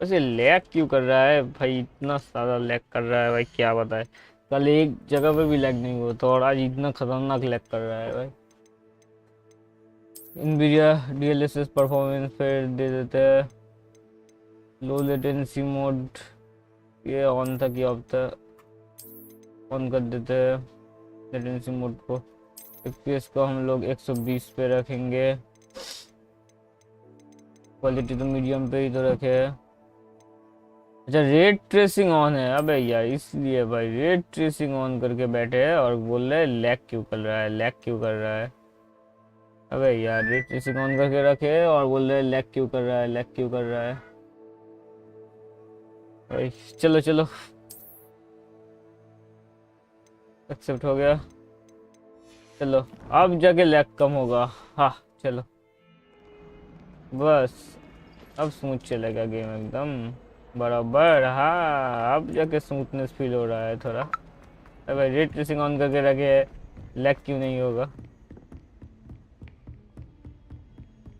वैसे लैग क्यों कर रहा है भाई? इतना सारा लैग कर रहा है भाई, क्या बताए। कल एक जगह पे भी लैग नहीं हुआ था और आज इतना खतरनाक लैग कर रहा है भाई। Nvidia DLSS परफॉर्मेंस फिर दे देते हैं। लो लेटेंसी मोड ये ऑन था कि ऑफ था, ऑन कर देते हैं लेटेंसी मोड को। FPS को हम लोग 120 पे रखेंगे। क्वालिटी तो मीडियम पे ही तो रखे है। अच्छा रेट ट्रेसिंग ऑन है। अबे यार इसलिए भाई रेट ट्रेसिंग ऑन करके बैठे हैं और बोल रहे हैं लैग क्यों कर रहा है, लैग क्यों कर रहा है। अबे यार रेट ट्रेसिंग ऑन करके रखे और बोल रहे हैं लैग क्यों कर रहा है, लैग क्यों कर रहा है भाई। चलो चलो एक्सेप्ट हो गया। चलो अब जाके लैग कम होगा। हाँ चलो बस अब स्मूथ चलेगा गेम एकदम बराबर। हाँ अब जाके स्मूथनेस फील हो रहा है थोड़ा। अरे भाई रेट ट्रेसिंग ऑन करके रखे, लैग क्यों नहीं होगा।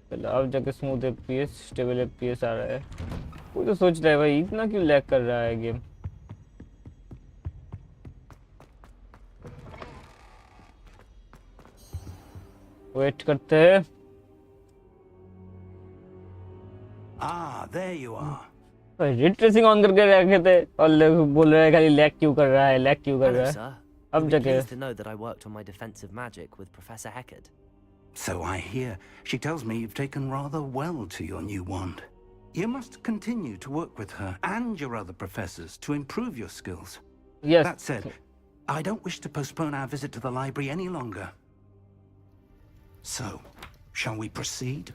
चलो अब जाके स्मूथ FPS स्टेबल FPS आ रहा है। कोई तो सोच रहा है भाई इतना क्यों लैग कर रहा है गेम। वेट करते हैं। Ah, there you are. Rate tracing on करके रखे थे और लोग बोल रहे हैं खाली लैग क्यों कर रहा है, लैग क्यों कर Hello, रहा है। sir. अब You'll be जाके pleased to know that I worked on my defensive magic with Professor Heckard. So I hear. She tells me you've taken rather well to your new wand. You must continue to work with her and your other professors to improve your skills. Yes. That said, I don't wish to postpone our visit to the library any longer. So, shall we proceed?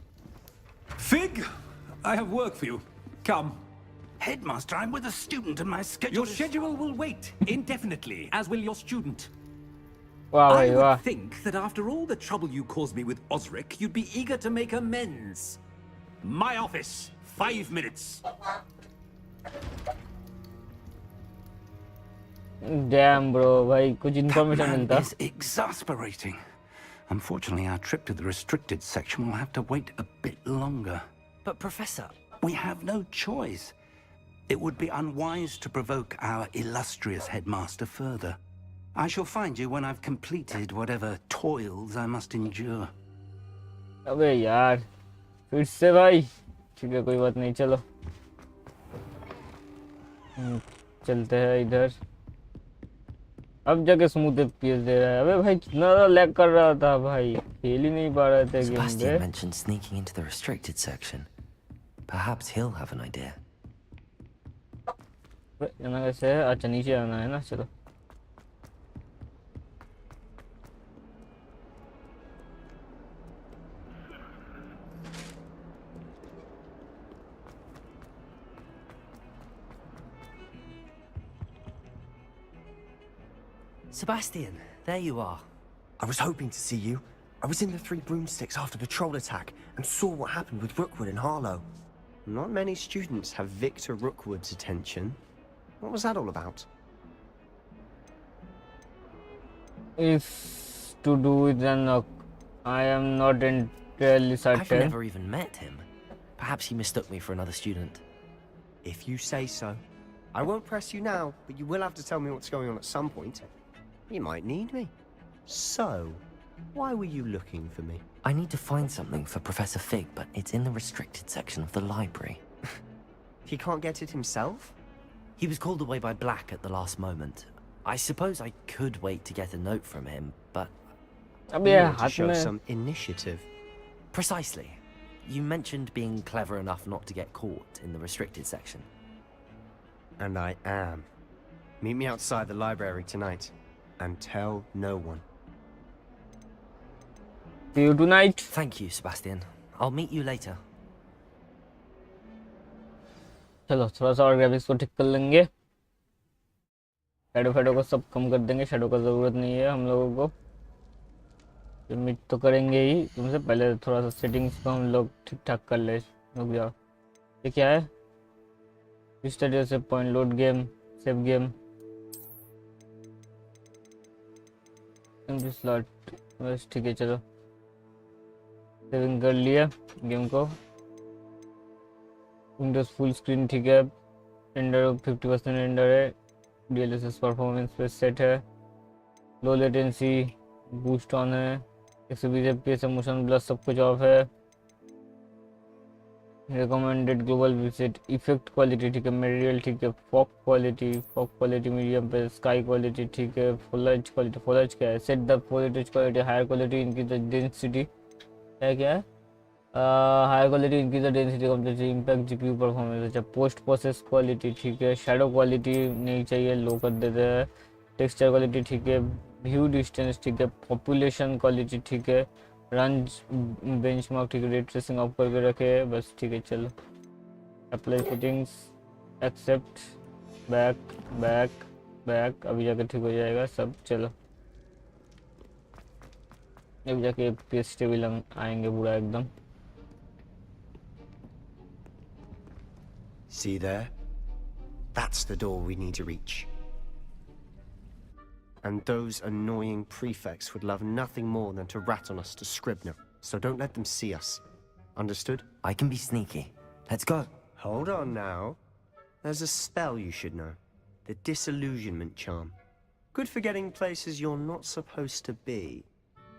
Fig, I have work for you. Come. Headmaster, I'm with a student and my schedule Your is... schedule will wait indefinitely, as will your student. वाह I भाई would वाह। think that after all the trouble you caused me with Osric, you'd be eager to make amends. My office, 5 minutes. Damn bro भाई कुछ That information man मिलता। is exasperating. Unfortunately, our trip to the restricted section will have to wait a bit longer. But, Professor... We have no choice. It would be unwise to provoke our illustrious headmaster further. I shall find you when I've completed whatever toils I must endure. अबे यार फिर से भाई। ठीक है कोई बात नहीं, चलो चलते हैं इधर। अब जाके स्मूथ एफपीएस दे रहा है। अबे भाई कितना ज़्यादा लैग कर रहा था भाई, खेल ही नहीं पा रहे थे गेम Sebastian पे। mentioned sneaking into the restricted section. Perhaps he'll have an idea. जाना कैसे है? अच्छा नीचे आना है ना, चलो। Sebastian, there you are. I was hoping to see you. I was in the Three Broomsticks after the troll attack and saw what happened with Rookwood and Harlow. Not many students have Victor Rookwood's attention. What was that all about? It's to do with an I am not entirely certain. I've never even met him. Perhaps he mistook me for another student. If you say so. I won't press you now, but you will have to tell me what's going on at some point. You might need me. So, why were you looking for me? I need to find something for Professor Fig, but it's in the restricted section of the library. He can't get it himself? He was called away by Black at the last moment. I suppose I could wait to get a note from him, but... अब You ये want to हाथ show में some initiative. Precisely. You mentioned being clever enough not to get caught in the restricted section. And I am. Meet me outside the library tonight. And tell no one. See you tonight. Thank you, Sebastian. I'll meet you later. चलो थोड़ा सा और graphics को ठीक कर लेंगे। Shadow को सब कम कर देंगे। शैडो का ज़रूरत नहीं है हम लोगों को। मीट तो करेंगे ही, तुमसे पहले थोड़ा सा सेटिंग्स को हम लोग ठीक ठाक कर ले। रुक जाओ, ये क्या है? स्टडी से point load game save game slot बस ठीक है। चलो सेविंग कर लिया गेम को। विंडोज फुल स्क्रीन ठीक है। रेंडर 50% रेंडर है। डीएलएसएस परफॉर्मेंस पे सेट है। लो लेटेंसी बूस्ट ऑन है। 120 एफपीएस मोशन ब्लर सब कुछ ऑफ है। Recommended global visit effect quality ठीक है। मटेरियल ठीक है। फॉग क्वालिटी मीडियम पे। स्काई क्वालिटी ठीक है। फुल एच क्या है? Set the foliage quality higher quality इनकी द डेंसिटी क्या है? हायर क्वालिटी इनकी the density completely impact GPU performance. अच्छा पोस्ट प्रोसेस क्वालिटी ठीक है। शैडो क्वालिटी नहीं चाहिए, लो कर देते हैं। टेक्सचर क्वालिटी ठीक है। व्यू डिस्टेंस ठीक है। पॉपुलेशन क्वालिटी ठीक है। रन बेंचमार्क ठीक है। रे ट्रेसिंग ऑफ करके रखे बस ठीक है। चलो अप्लाई सेटिंग्स एक्सेप्ट बैक अभी जाके ठीक हो जाएगा सब। चलो अभी जाके एफपीएस टेबल आएंगे पूरा एकदम। See there? That's the door we need to reach. And those annoying prefects would love nothing more than to rat on us to Scribner. So don't let them see us. Understood? I can be sneaky. Let's go. Hold on now. There's a spell you should know. The Disillusionment Charm. Good for getting places you're not supposed to be.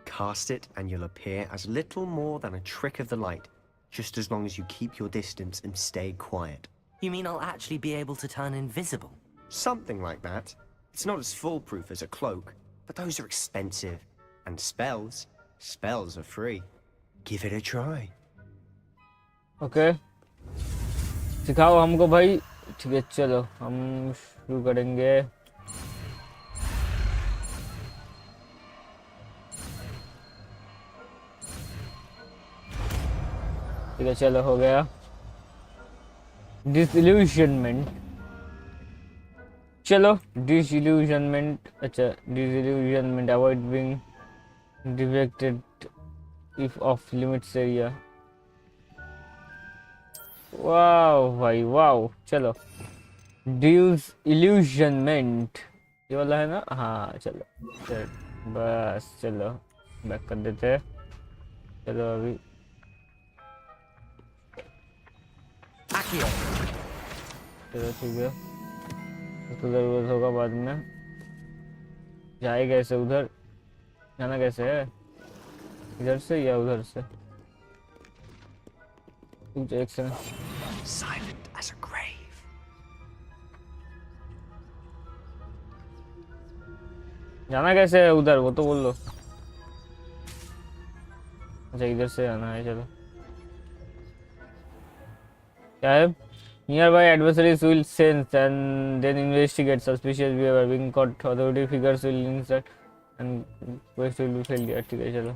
Cast it and you'll appear as little more than a trick of the light. Just as long as you keep your distance and stay quiet. You mean I'll actually be able to turn invisible? Something like that. It's not as foolproof as a cloak, but those are expensive. And spells are free. Give it a try. Okay सिखाओ हमको भाई। ठीक है चलो हम शुरू करेंगे। ठीक है चलो हो गया। डिसइल्यूशनमेंट चलो disillusionment, अच्छा disillusionment, avoid being deflected if off limits area. Wow भाई वाओ, चलो disillusionment ये वाला है ना, हाँ चलो बस चलो बैक कर देते हैं। चलो अभी चलो ठीक है, उसको जरूरत होगा बाद में। जाए कैसे उधर, जाना कैसे है, इधर से या उधर से? एक second. Silent as a grave. जाना कैसे है उधर, वो तो बोल लो। अच्छा इधर से आना है, चलो। क्या है? Nearby adversaries will sense and then investigate suspicious behavior. Being caught, authority figures will insert and quest will be failed. ठीक है चलो।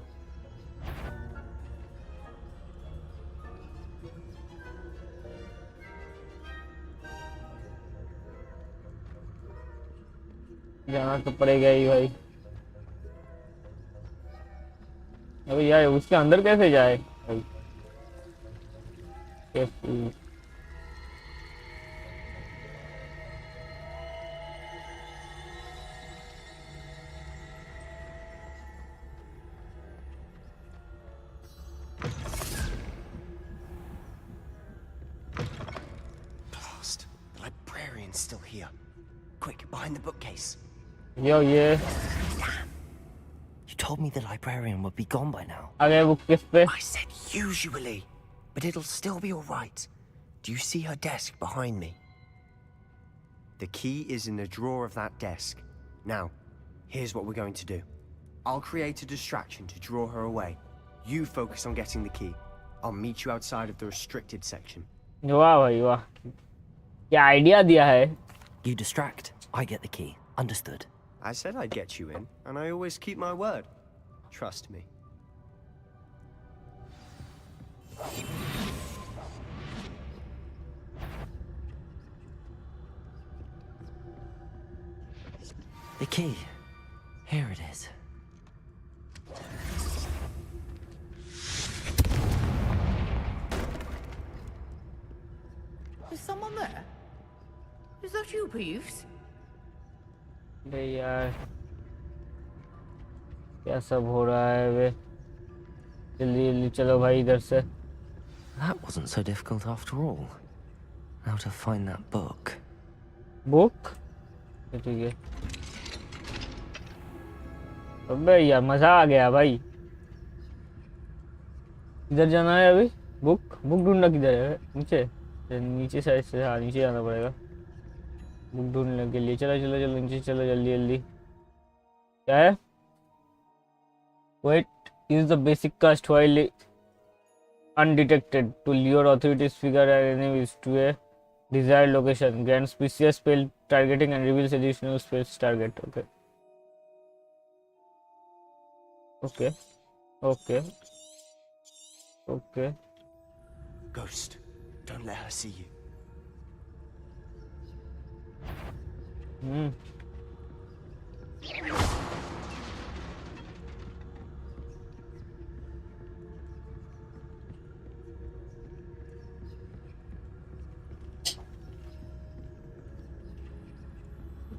जाना तो पड़ेगा ही भाई। अबे यार उसके अंदर कैसे जाए भाई? Blast! The librarian's still here. Quick, behind the bookcase. यो ये You told me the librarian would be gone by now. आगे बुक किस पे? I said usually, but it'll still be all right. Do you see her desk behind me? The key is in the drawer of that desk. Now, here's what we're going to do. I'll create a distraction to draw her away. You focus on getting the key. I'll meet you outside of the restricted section. वाह भाई वाह, क्या idea दिया है। You distract, I get the key. Understood. I said I'd get you in, and I always keep my word. Trust me. The key. Here it is. Is someone there? Is that you, Peeves? अरे यार क्या सब हो रहा है वे? जल्दी जल्दी चलो भाई इधर से। That wasn't so difficult after all. Now to find that book. Book? ठीक है। अबे यार मजा आ गया भाई। इधर जाना है अभी। बुक ढूंढना किधर है? नीचे नीचे साइड से, हाँ नीचे जाना पड़ेगा बुक ढूंढने के लिए। चलो चलो चलो नीचे चलो जल्दी जल्दी। क्या है? Wait, use the basic cast while undetected to lure authorities figure and enemies to a desired location. Grants special spell targeting and reveals additional spells target. Okay. Okay. Okay. Okay. Ghost, don't let her see you.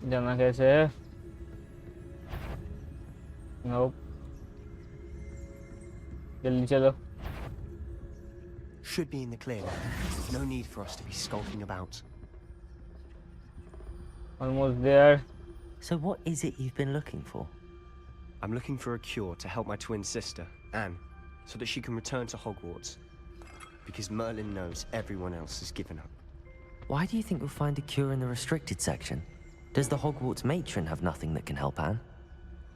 जाना कैसे है? Nope. जल्दी चलो। Should be in the clear now. No need for us to be skulking about. Almost there. So what is it you've been looking for? I'm looking for a cure to help my twin sister, Anne, so that she can return to Hogwarts. Because Merlin knows everyone else has given up. Why do you think we'll find a cure in the restricted section? Does the Hogwarts matron have nothing that can help Anne?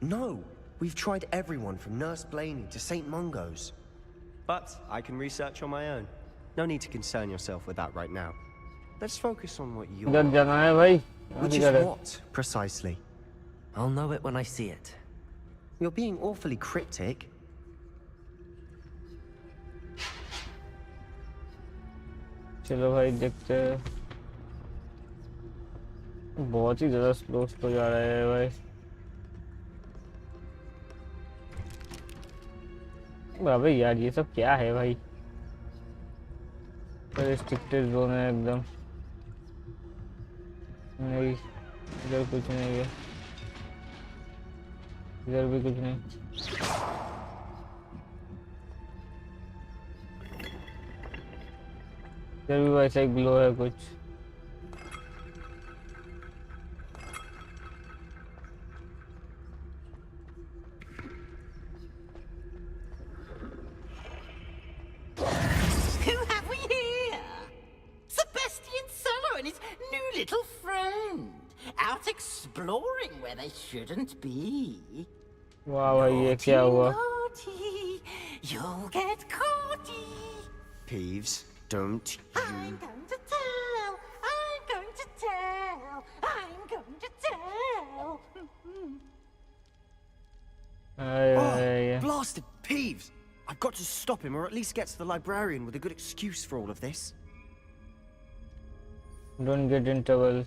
No! We've tried everyone from Nurse Blaney to St. Mungo's. But I can research on my own. No need to concern yourself with that right now. Let's focus on what you're... इधर जाना है भाई। Which is what, precisely? I'll know it when I see it. You're being awfully cryptic. चलो भाई देखते हैं। बहुत ही ज्यादा स्लो स्लो जा रहा है भाई। अबे यार ये सब क्या है भाई, रिस्ट्रिक्टेड जोन है एकदम। नहीं इधर कुछ नहीं है, इधर भी कुछ नहीं। इधर भी वैसा ही ग्लो है कुछ। Who have we here? Sebastian Cello and his new little friend. Out exploring where they shouldn't be. वाह भाई ये क्या हुआ? Naughty, you'll get caughty. Peeves, don't I'm going to tell. I'm going to tell. I'm going to tell. Blasted Peeves! I've got to stop him, or at least get to the librarian with a good excuse for all of this. Don't get in trouble.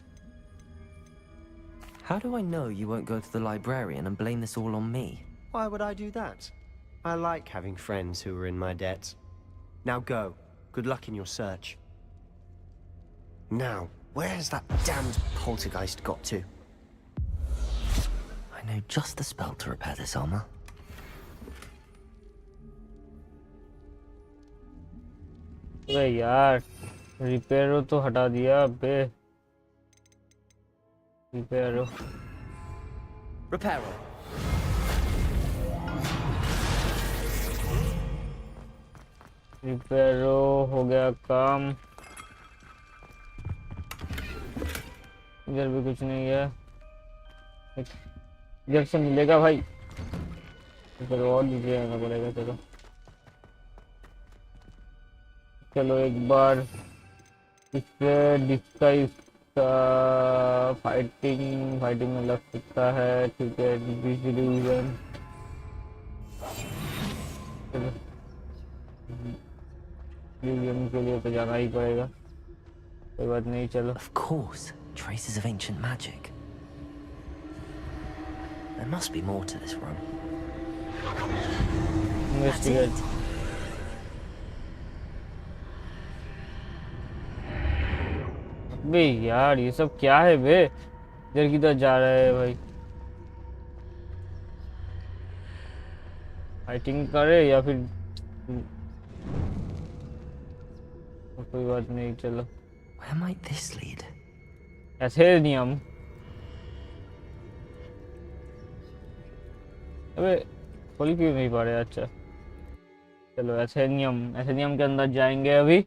How do I know you won't go to the librarian and blame this all on me? Why would I do that? I like having friends who are in my debt. Now go. Good luck in your search. Now, where's that damned poltergeist got to? I know just the spell to repair this armor. अबे यार रिपेयरो तो हटा दिया। अबे रिपेयरो Reparo. रिपेयरो हो गया काम। इधर भी कुछ नहीं है, इधर से मिलेगा भाई, इधर और नीचे आना पड़ेगा। चलो चलो एक बार इससे डिस्गाइज का फाइटिंग में लग सकता है। ठीक है डिवीजन डिवीजन के लिए तो जाना ही पड़ेगा, कोई बात नहीं। चलो Of course, traces of ancient magic. There must be more to this room. Investigate. अबे यार ये सब क्या है बे, इधर किधर जा रहा है भाई? फाइटिंग करे या फिर कोई बात नहीं। चलो Where might this lead? ऐसे नियम। अबे खोल क्यों नहीं पा रहे? अच्छा चलो ऐसे नियम के अंदर जाएंगे अभी।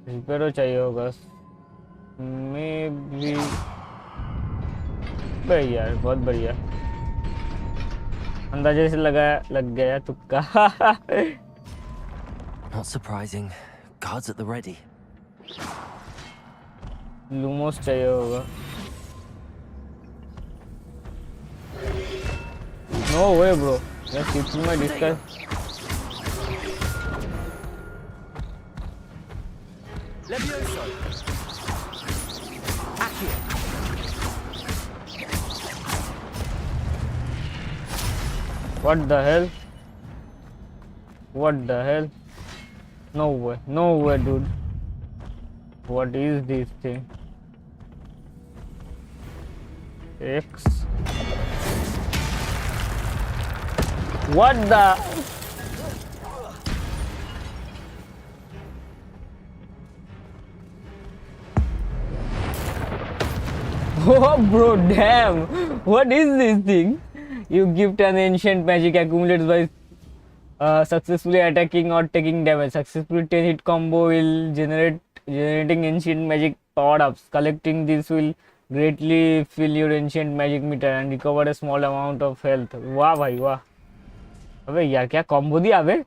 रिपेयरो चाहिए होगा मे भी। भाई यार बहुत बढ़िया, अंदाजे से लग गया तुक्का। Not surprising. Guards at the ready. Lumos चाहिए होगा। नो वे ब्रो, मैं discuss Levioso. Accio. What the hell? What the hell? No way, dude. What is this thing? X. What the? Oh, bro, damn! What is this thing? You gift an ancient magic accumulates by successfully attacking or taking damage. Successfully 10 hit combo will generating ancient magic power ups. Collecting this will greatly fill your ancient magic meter and recover a small amount of health. वाह भाई वाह। अबे यार क्या combo दिया अबे?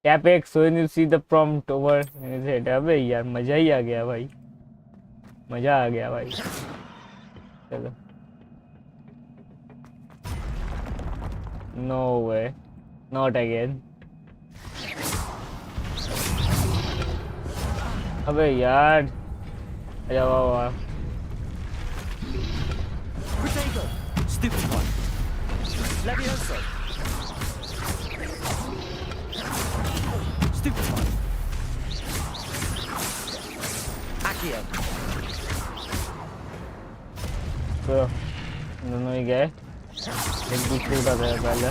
Tap X when you see the prompt over his head. अबे यार मजा ही आ गया भाई, मजा आ गया भाई। चलो नो वे, नॉट अगेन। अबे यार, अरे वाह वाह। Protego! Stupid one. Levioso! Stupid one. Accio! तो दोनों ही गए, एक दूसरे का था पहले।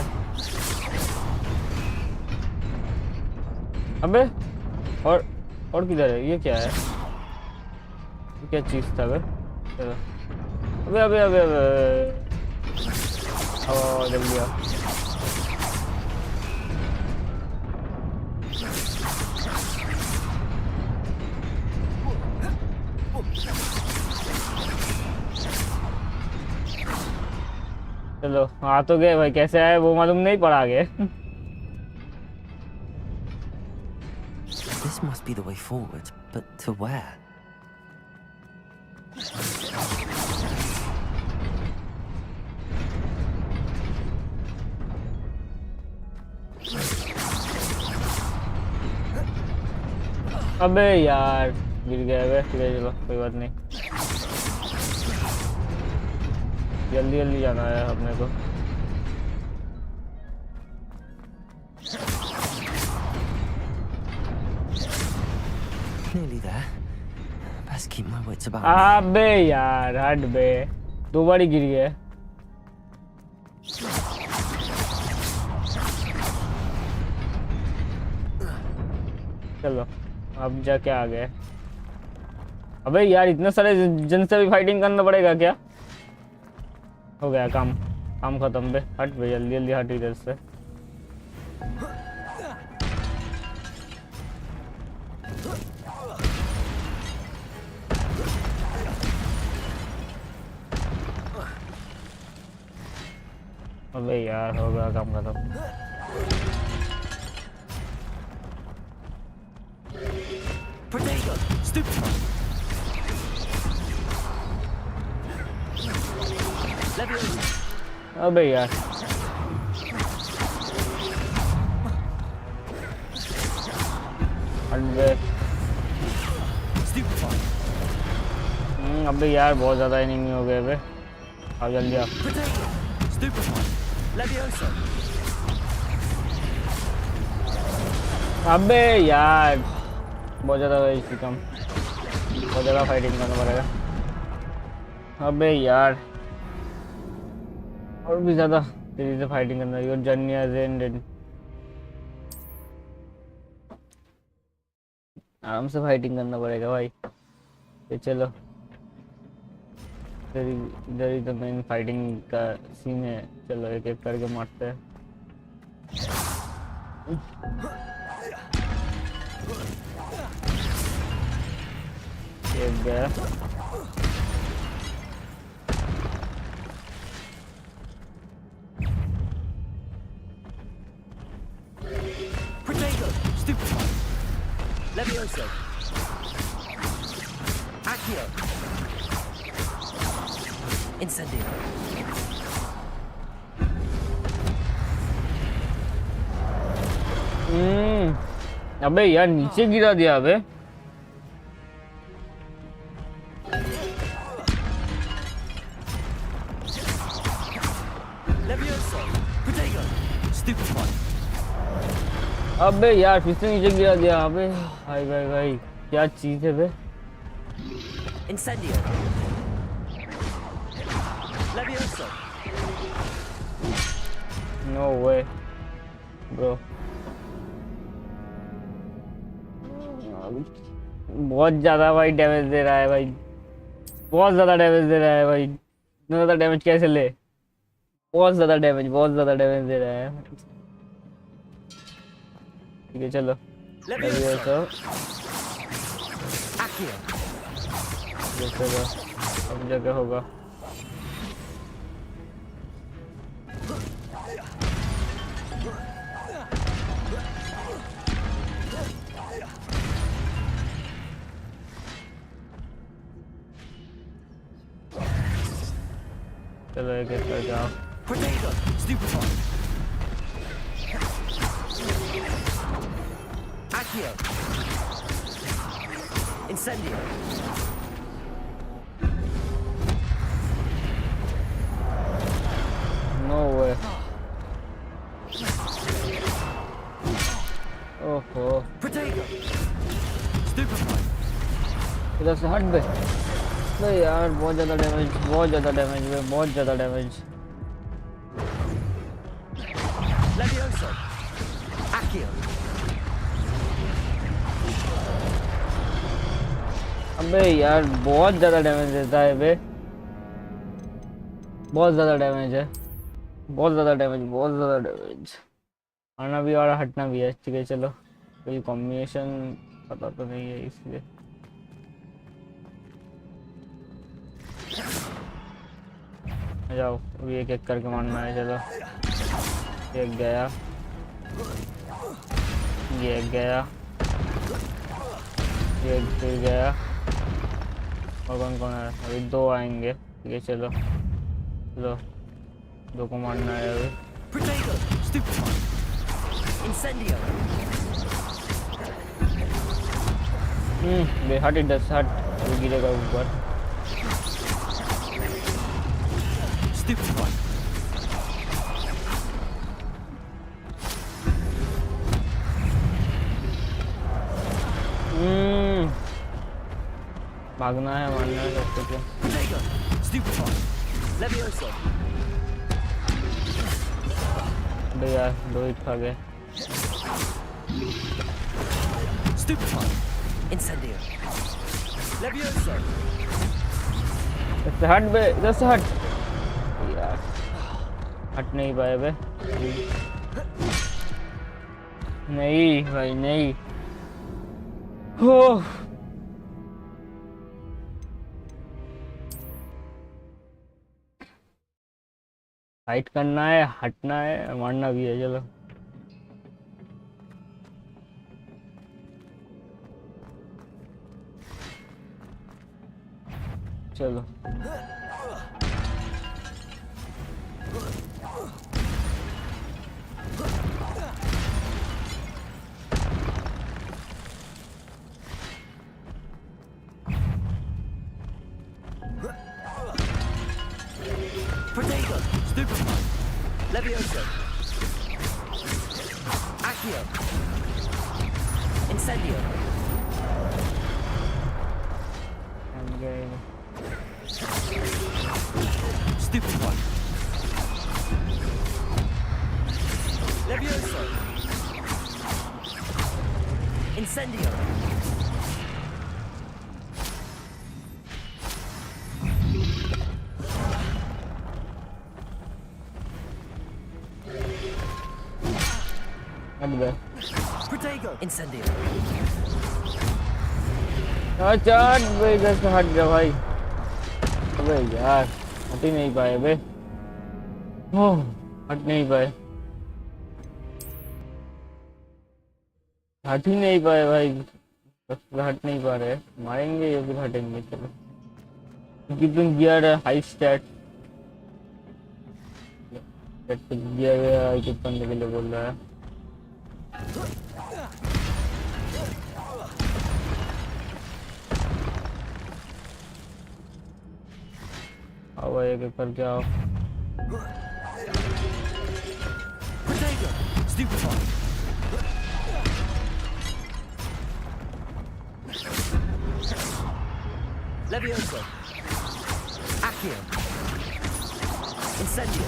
अबे और किधर है? ये क्या है? ये क्या चीज था बे? चलो अबे जल्दी आ। चलो आ तो गए भाई, कैसे आए वो मालूम नहीं पड़ा आगे। This must be the way forward, but to where? अबे यार गिर गया बे। ठीक है चलो कोई बात नहीं, जल्दी जल्दी जाना है अपने को। Nearly there. Best keep my wits about me. अबे यार हट बे, 2 बार ही गिर गया। चलो अब जाके आ गए। अबे यार इतने सारे जन से भी फाइटिंग करना पड़ेगा क्या? हो गया काम खत्म बे। हट बे, जल्दी जल्दी हट इधर से। अबे यार हो गया काम खत्म। Protego! Stupid one. Levioso! अबे यार हट बे। Stupid one. अबे यार बहुत ज्यादा एनिमी हो गए बे। अब जल्दी आ। Protego! Stupid one. Levioso! अबे यार बहुत ज्यादा इसकी कम, बहुत ज्यादा फाइटिंग करना पड़ेगा। अबे यार और भी ज्यादा तेजी से फाइटिंग करना। Your journey has ended. आराम से फाइटिंग करना पड़ेगा भाई। ये चलो इधर ही तो मेन फाइटिंग का सीन है। चलो एक एक करके मारते हैं। एक गया। Protego! Stupid one. Levioso! Accio! Incendio! अबे यार नीचे गिरा दिया अबे। Levioso! Protego! Stupid one. अबे यार फिर से नीचे गिरा दिया। अबे भाई भाई भाई क्या चीज है बे। Incendio! Levioso! No way bro. बहुत ज्यादा भाई डैमेज दे रहा है भाई, बहुत ज्यादा डैमेज दे रहा है भाई। इतना ज्यादा डैमेज कैसे ले? बहुत ज्यादा डैमेज दे रहा है। ठीक है चलो Levioso! Accio! चलो अब जगह होगा। चलो एक एक कर जाओ। Protego! Stupid one. Accio. Incendio. No way. ओहो Protego. Stupefy. इधर से हट बे। नहीं यार बहुत ज़्यादा डैमेज बे, बहुत ज़्यादा डैमेज। Levioso. Accio. अबे यार बहुत ज़्यादा डैमेज देता है बे, बहुत ज़्यादा डैमेज है, बहुत ज़्यादा डैमेज। आना भी और हटना भी है। ठीक है चलो, कोई कॉम्बिनेशन पता तो नहीं है इसलिए। जाओ अभी एक एक करके मारना है। चलो एक गया, ये गया, ये फिर गया, और कौन कौन है? अभी दो आएंगे। ठीक है चलो चलो, दो को मारना है अभी। Protego. Stupefy. Incendio. बे हट, इधर से हट, वो गिरेगा ऊपर। Stupefy. भागना है, मारना है सब कुछ है। Protego. Stupefy. Levioso. अबे यार दो ही खा गए। Stupefy. Incendio. Levioso. इधर से हट बे, इधर से हट यार, हट नहीं पाए बे। नहीं भाई नहीं। हो फाइट करना है, हटना है, मारना भी है। चलो चलो Protego. Stupefy. Levioso. Accio. Incendio. Stupefy. Levioso. Incendio. हट गए। Protego. Incendio. अच्छा हट बे, इधर से हट जा भाई। अबे यार हट ही नहीं पाए बे, ओह हट नहीं पाए, हट ही नहीं पाए भाई, बस हट नहीं पा रहे। मारेंगे या फिर हटेंगे। चलो giving gear high stat gear equip करने के लिए बोल रहा है। आओ एक एक करके आओ। Protego. Stupefy. Levioso. Accio. Incendio.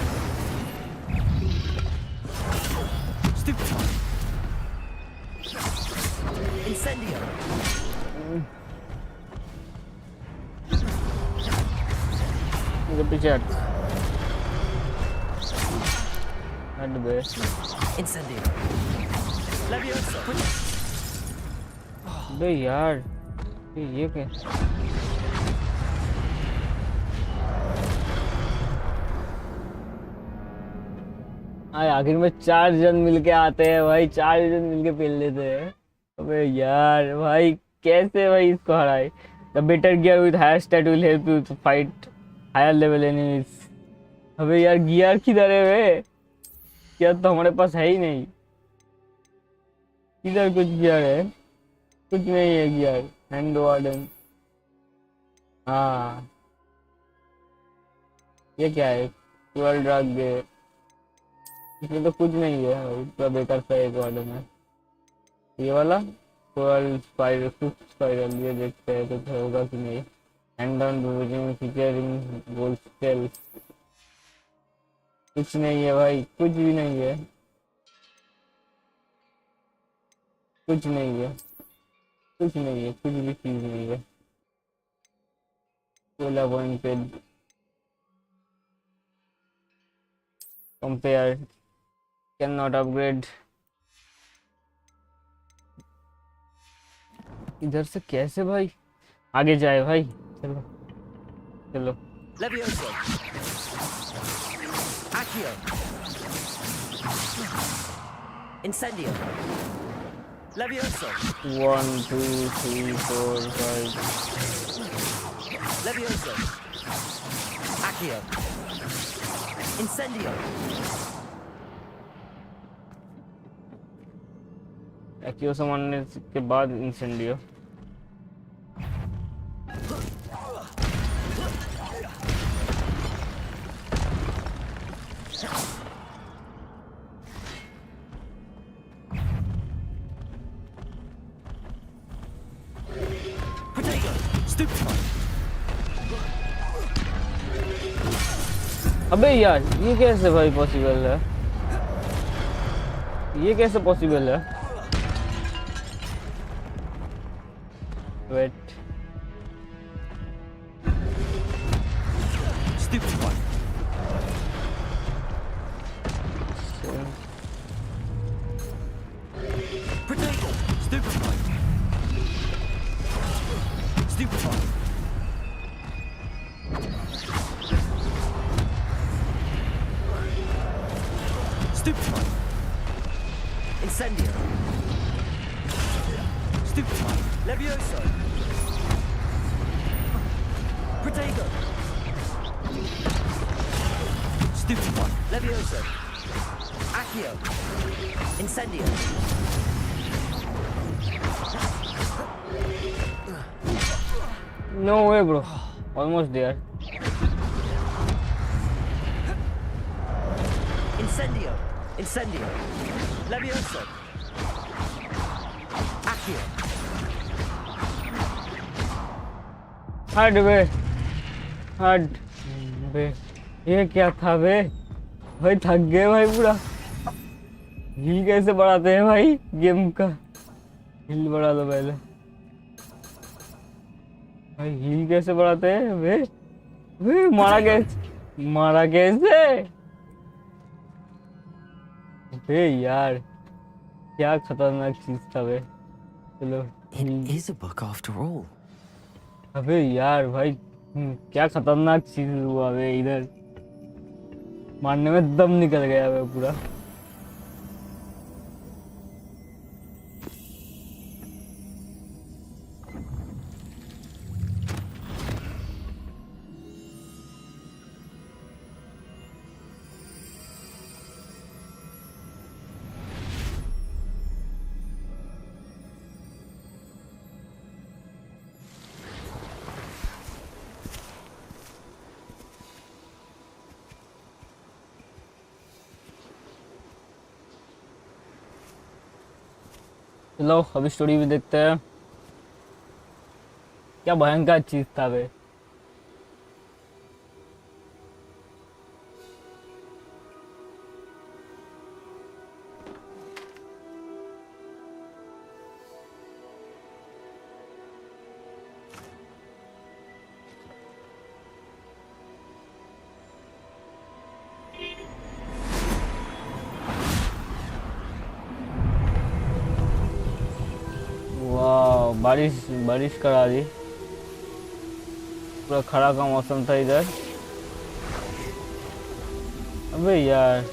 Stupefy. Incendio. मुझे पीछे हट, हट बे। Incendio. Levioso. बे यार ये क्या? आखिर में 4 जन मिलके आते हैं भाई, 4 जन मिलके पेल लेते हैं। अबे यार भाई कैसे भाई इसको हराए? The better gear with higher stat will help you to fight higher level enemies. अबे यार गियर किधर है वे? गियर तो हमारे पास है ही नहीं, किधर कुछ गियर है? कुछ नहीं है यार, हैंड वार्डन। हाँ ये क्या है, 12 ड्रग गे, इसमें तो कुछ नहीं है भाई, पूरा बेकार सा एक वार्डन है। ये वाला 12 स्पाइरल, 5 स्पाइरल, ये देखते हैं कुछ होगा कि नहीं। हैंड ऑन फीचरिंग गोल्ड स्टेल, कुछ नहीं है भाई, कुछ भी नहीं है, कुछ नहीं है, कुछ नहीं है, कुछ भी चीज नहीं है। 12 pointed compare, can not upgrade. इधर से कैसे भाई आगे जाए भाई, चलो चलो। Levioso. Accio. Incendio. Levioso. 1 2 3 4 5। Levioso. Accio. Incendio. Active सामान्य के बाद इंसेंडियो। अबे यार ये कैसे भाई पॉसिबल है, ये कैसे पॉसिबल है। Wait Incendio. Stupefy. Levioso. Protego. Stupefy. Levioso. Accio. Incendio. No way bro, almost there. Incendio. Incendio. Levioso. Accio. हट बे, हट बे, ये क्या था बे भाई, थक गए भाई पूरा। हिल कैसे बढ़ाते हैं भाई गेम का, हिल बढ़ा दो पहले भाई, हिल कैसे बढ़ाते हैं बे, बे मारा कैसे, मारा कैसे बे यार, क्या खतरनाक चीज था बे। चलो It is a book after all. अबे यार भाई, क्या खतरनाक चीज हुआ बे, इधर मारने में दम निकल गया बे पूरा। चलो अभी स्टोरी भी देखते हैं, क्या भयंकर चीज था बे। वाह बारिश, बारिश करा दी, पूरा खड़ा का मौसम था इधर। अबे यार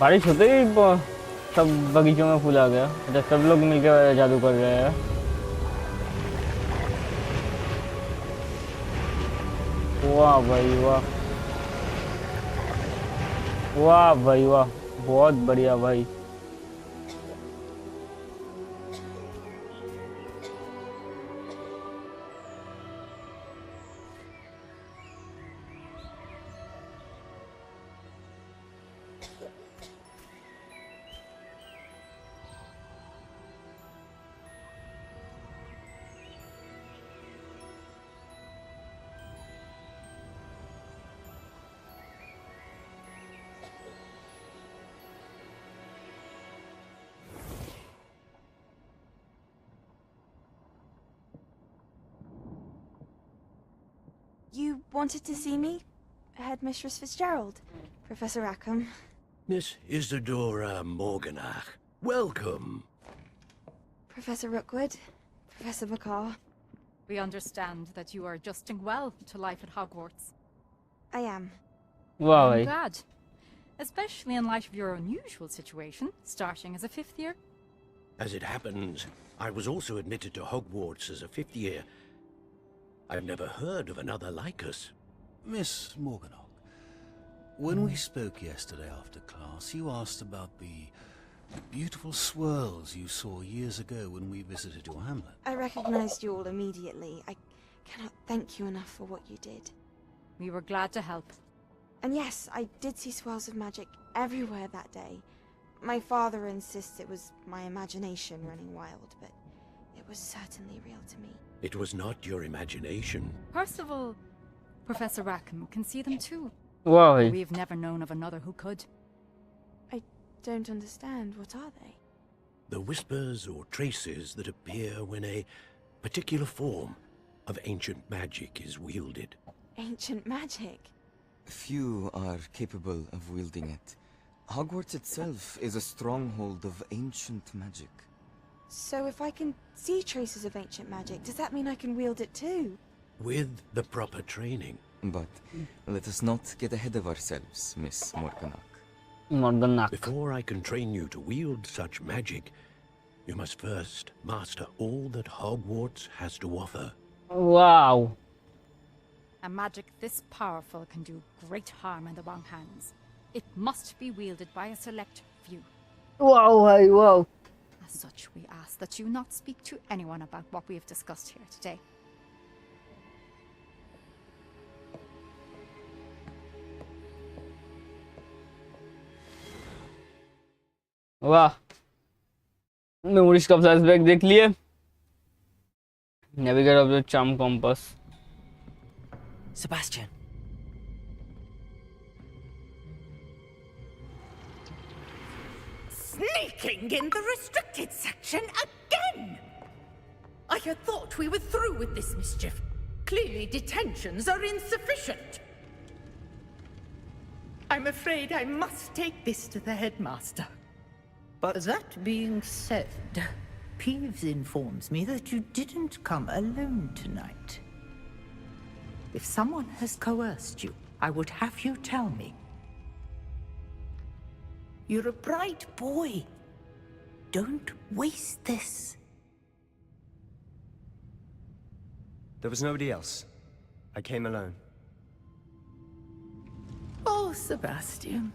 बारिश होते ही सब बगीचों में फूल आ गया। अच्छा सब लोग मिलकर जादू कर रहे हैं। वाह भाई वाह, वाह भाई वाह, बहुत बढ़िया भाई। wanted to see me? Headmistress Fitzgerald, Professor Rackham. Miss Isadora Morganach, welcome. Professor Rookwood, Professor McCaw. We understand that you are adjusting well to life at Hogwarts. I am. Wow. I'm glad. Especially in light of your unusual situation, starting as a 5th year. As it happens, I was also admitted to Hogwarts as a 5th year. I've never heard of another like us. Miss Morganach, when we spoke yesterday after class, you asked about the beautiful swirls you saw years ago when we visited your hamlet. I recognized you all immediately. I cannot thank you enough for what you did. We were glad to help. And yes, I did see swirls of magic everywhere that day. My father insists it was my imagination running wild, but it was certainly real to me. It was not your imagination. Percival, Professor Rackham can see them too. Wow. We've never known of another who could. I don't understand. What are they? The whispers or traces that appear when a particular form of ancient magic is wielded. Ancient magic? Few are capable of wielding it. Hogwarts itself is a stronghold of ancient magic. So if I can see traces of ancient magic, does that mean I can wield it too? With the proper training. But let us not get ahead of ourselves, Miss Morganach. Morganach. Before I can train you to wield such magic, you must first master all that Hogwarts has to offer. Wow. A magic this powerful can do great harm in the wrong hands. It must be wielded by a select few. Wow, hey, wow. As such, we ask that you not speak to anyone about what we have discussed here today. वाह memories का flashback देख लिए navigate of the charm compass Sebastian. Sneaking in the restricted section again! I had thought we were through with this mischief. Clearly detentions are insufficient. I'm afraid I must take this to the headmaster. But that being said, Peeves informs me that you didn't come alone tonight. If someone has coerced you, I would have you tell me. You're a bright boy. Don't waste this. There was nobody else. I came alone. Oh, Sebastian.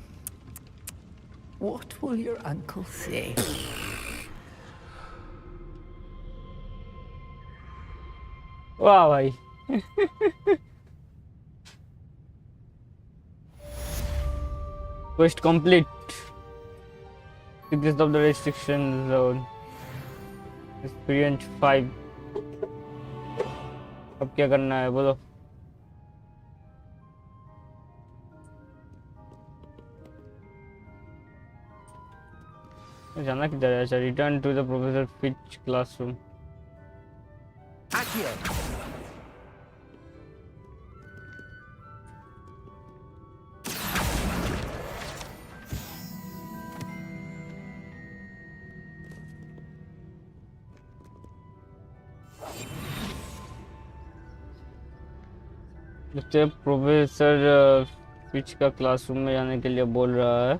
What will your uncle say? वाह भाई quest complete. Exit of the restriction zone. Experience 5. अब क्या करना है बोलो. जाना किधर है? अच्छा, return to the Professor Fitch classroom. उससे प्रोफेसर फिच का क्लासरूम में जाने के लिए बोल रहा है.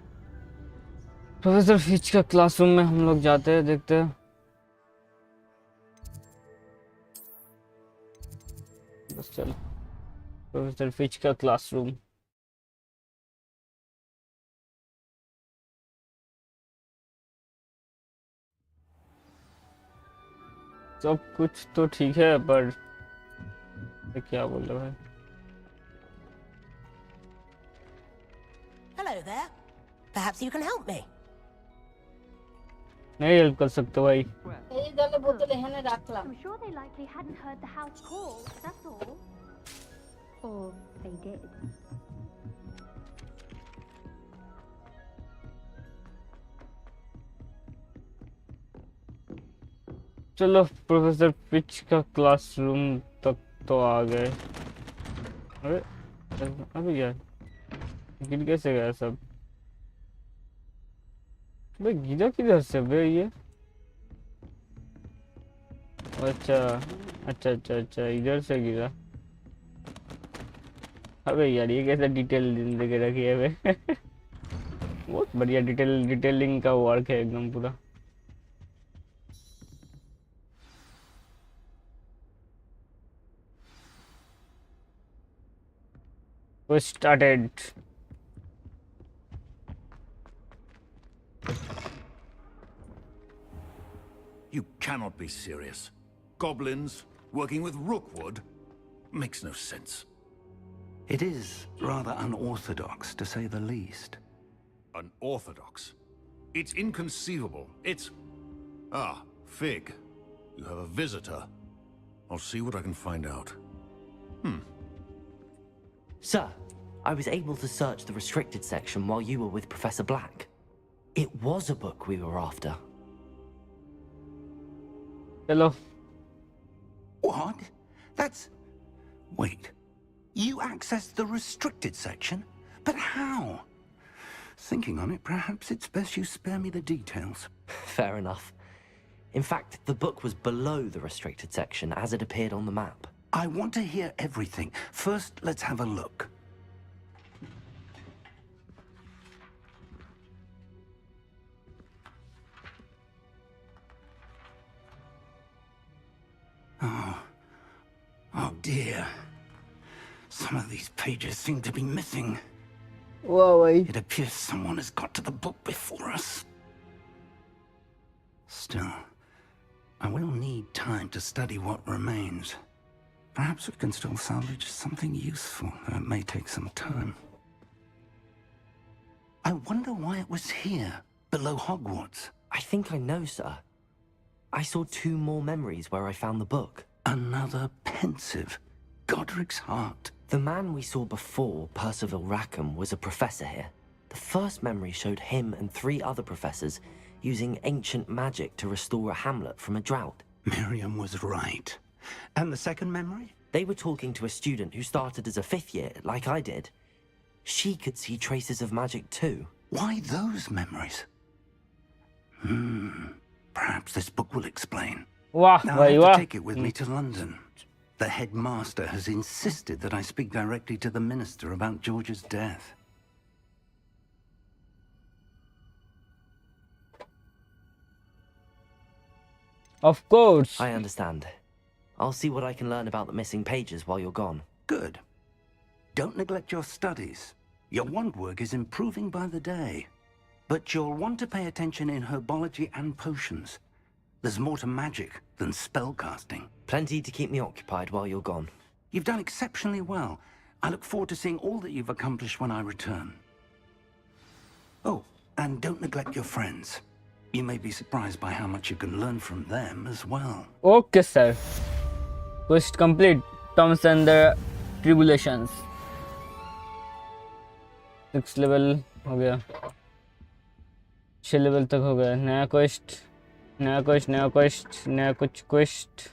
प्रोफेसर फिच का क्लासरूम में हम लोग जाते हैं, देखते हैं. बस चल प्रोफेसर फिच का क्लासरूम. सब कुछ तो ठीक है पर क्या बोल रहा है. Hello there. Perhaps you can help me. नहीं हेल्प कर सकते भाई. I'm sure they likely hadn't heard the house call, that's all. Or they did. चलो प्रोफेसर फिच का क्लासरूम तक तो आ गए. अरे अबे यार गिर कैसे गया सब? बे गिरा किधर से बे ये? अच्छा अच्छा अच्छा अच्छा इधर से गिरा। अबे यार ये कैसा डिटेल दे के रखी है बे? बहुत बढ़िया डिटेलिंग का वर्क है एकदम पूरा। We started. You cannot be serious. Goblins working with Rookwood? Makes no sense. It is rather unorthodox, to say the least. Unorthodox? It's inconceivable. It's... Ah, Fig. You have a visitor. I'll see what I can find out. Sir, I was able to search the restricted section while you were with Professor Black. It was a book we were after. Hello. What? That's... Wait. You accessed the restricted section? But how? Thinking on it, perhaps it's best you spare me the details. Fair enough. In fact, the book was below the restricted section as it appeared on the map. I want to hear everything. First, let's have a look. Oh dear. Some of these pages seem to be missing. Wow, it appears someone has got to the book before us. Still, I will need time to study what remains. Perhaps we can still salvage something useful, though it may take some time. I wonder why it was here, below Hogwarts. I think I know, sir. I saw 2 more memories where I found the book. Another pensive. Godric's heart. The man we saw before, Percival Rackham, was a professor here. The first memory showed him and 3 other professors using ancient magic to restore a hamlet from a drought. Miriam was right. And the second memory? They were talking to a student who started as a 5th year, like I did. She could see traces of magic too. Why those memories? Perhaps this book will explain. Wow, now I have to take it with me to London. The headmaster has insisted that I speak directly to the minister about George's death. Of course. I understand. I'll see what I can learn about the missing pages while you're gone. Good. Don't neglect your studies. Your wand work is improving by the day. But you'll want to pay attention in herbology and potions. There's more to magic than spellcasting. Plenty to keep me occupied while you're gone. You've done exceptionally well. I look forward to seeing all that you've accomplished when I return. Oh, and don't neglect your friends. You may be surprised by how much you can learn from them as well. Okay, sir. Quest complete. Thomas and the Tribulations. 6 level हो गया. 6 level तक हो गया. नया quest. नया कुछ quest.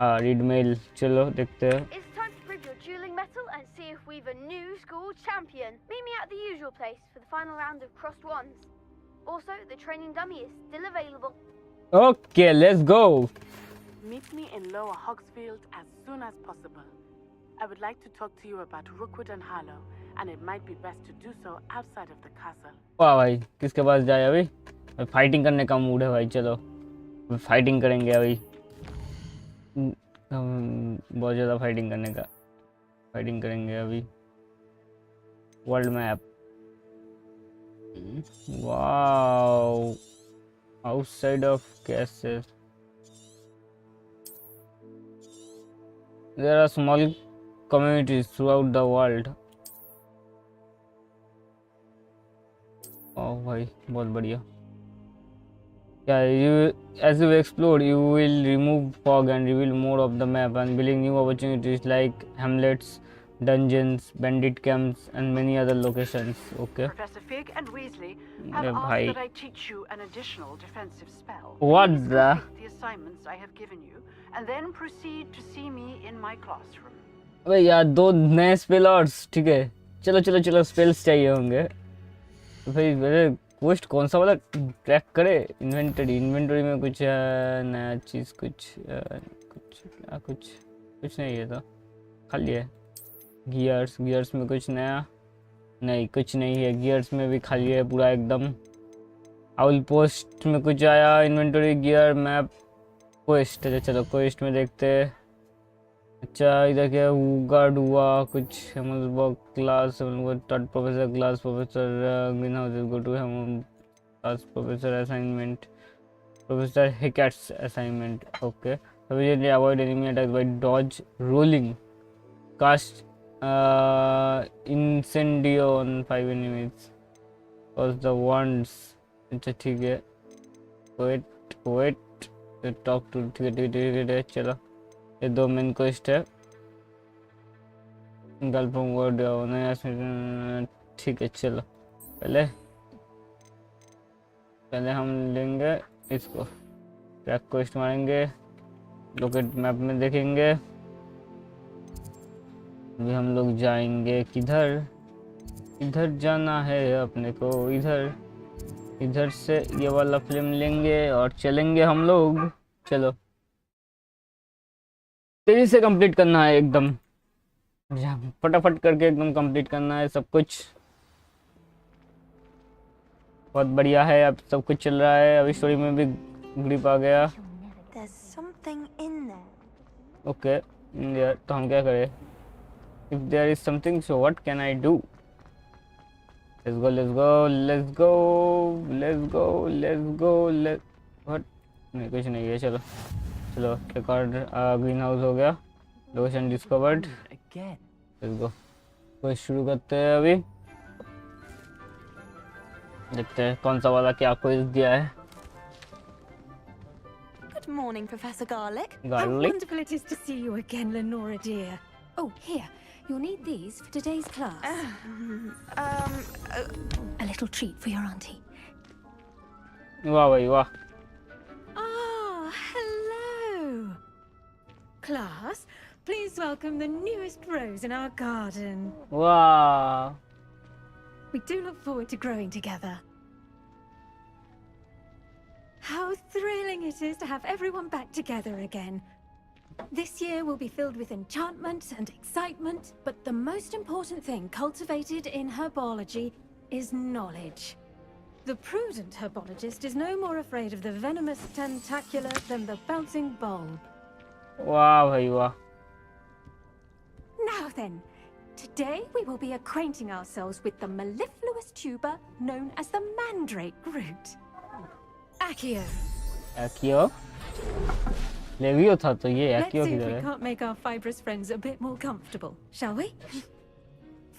Read mail. चलो देखते हैं. It's time to prove your dueling mettle and see if we've a new school champion. Meet me at the usual place for the final round of crossed wands. Also, the training dummy is still available. Okay, let's go. Meet me in Lower Hogsfield as soon as possible. I would like to talk to you about Rookwood and Harlow, and it might be best to do so outside of the castle. वाह भाई, किसके पास जाए अभी? Fighting करने का mood है भाई, चलो फाइटिंग करेंगे अभी. बहुत ज़्यादा फाइटिंग करेंगे अभी. World map. Wow, outside of castle there are small communities throughout the world. Oh भाई बहुत बढ़िया. Yeah, as you explore, you will remove fog and reveal more of the map, unveiling new opportunities like hamlets, dungeons, bandit camps, and many other locations. Okay. Professor Fig and Weasley have Yeah, asked bhai. that I teach you an additional defensive spell. What Please the? complete the assignments I have given you, and then proceed to see me in my classroom. अबे यार 2 नए spell और ठीक है। चलो चलो चलो spells चाहिए होंगे तो भाई मेरे पोस्ट कौन सा वाला ट्रैक करे। इन्वेंटरी में कुछ नया चीज़ कुछ नहीं है तो खाली है। गियर्स में कुछ नया नहीं, कुछ नहीं है। गियर्स में भी खाली है पूरा एकदम। आउल पोस्ट में कुछ आया। Inventory gear map quest. अच्छा चलो क्वेस्ट में देखते हैं। अच्छा इधर क्या गार्ड हुआ कुछ। हेमल्सबर्ग class third professor class professor greenhouse go to class professor assignment professor Hecat's assignment okay. Immediately avoid enemy attacks by dodge rolling. Cast incendio on 5 enemies. Cause the ones. अच्छा ठीक है। Wait. Talk to ठीक है चलो। ये 2 main quest है। Girl from word ठीक है चलो। पहले हम लेंगे इसको। ट्रैक क्वेस्ट मारेंगे। लोकेट मैप में देखेंगे। अभी हम लोग जाएंगे इधर जाना है अपने को। इधर से ये वाला फिल्म लेंगे और चलेंगे हम लोग। चलो तेजी से कंप्लीट करना है एकदम। फटाफट करके एकदम कंप्लीट करना है सब कुछ। बहुत बढ़िया है। अब सब कुछ चल रहा है। अभी स्टोरी में भी ग्रिप आ गया। ओके तो हम क्या करें। If there is something so what can I do. Let's go what नहीं कुछ नहीं है। चलो एक और ग्रीन हाउस हो गया। Location discovered. लेट्स गो कोई शुरू करते हैं। अभी देखते हैं कौन सा वाला क्या क्विज दिया है। Good morning, Professor Garlick. Garlic? How wonderful it is to see you again, Lenora dear. Oh, here. You'll need these for today's class. A little treat for your auntie. वाह भाई वाह। Ah, hello. Class, please welcome the newest rose in our garden. Wow. We do look forward to growing together. How thrilling it is to have everyone back together again. This year will be filled with enchantment and excitement, But the most important thing cultivated in herbology is knowledge. The prudent herbologist is no more afraid of the venomous tentacular than the bouncing bulb. वाह भाई वाह। Now then, today we will be acquainting ourselves with the mellifluous tuber known as the mandrake root. Accio लेवियो था तो ये Let's एक्यो see if किधर we है। can't make our fibrous friends a bit more comfortable, shall we?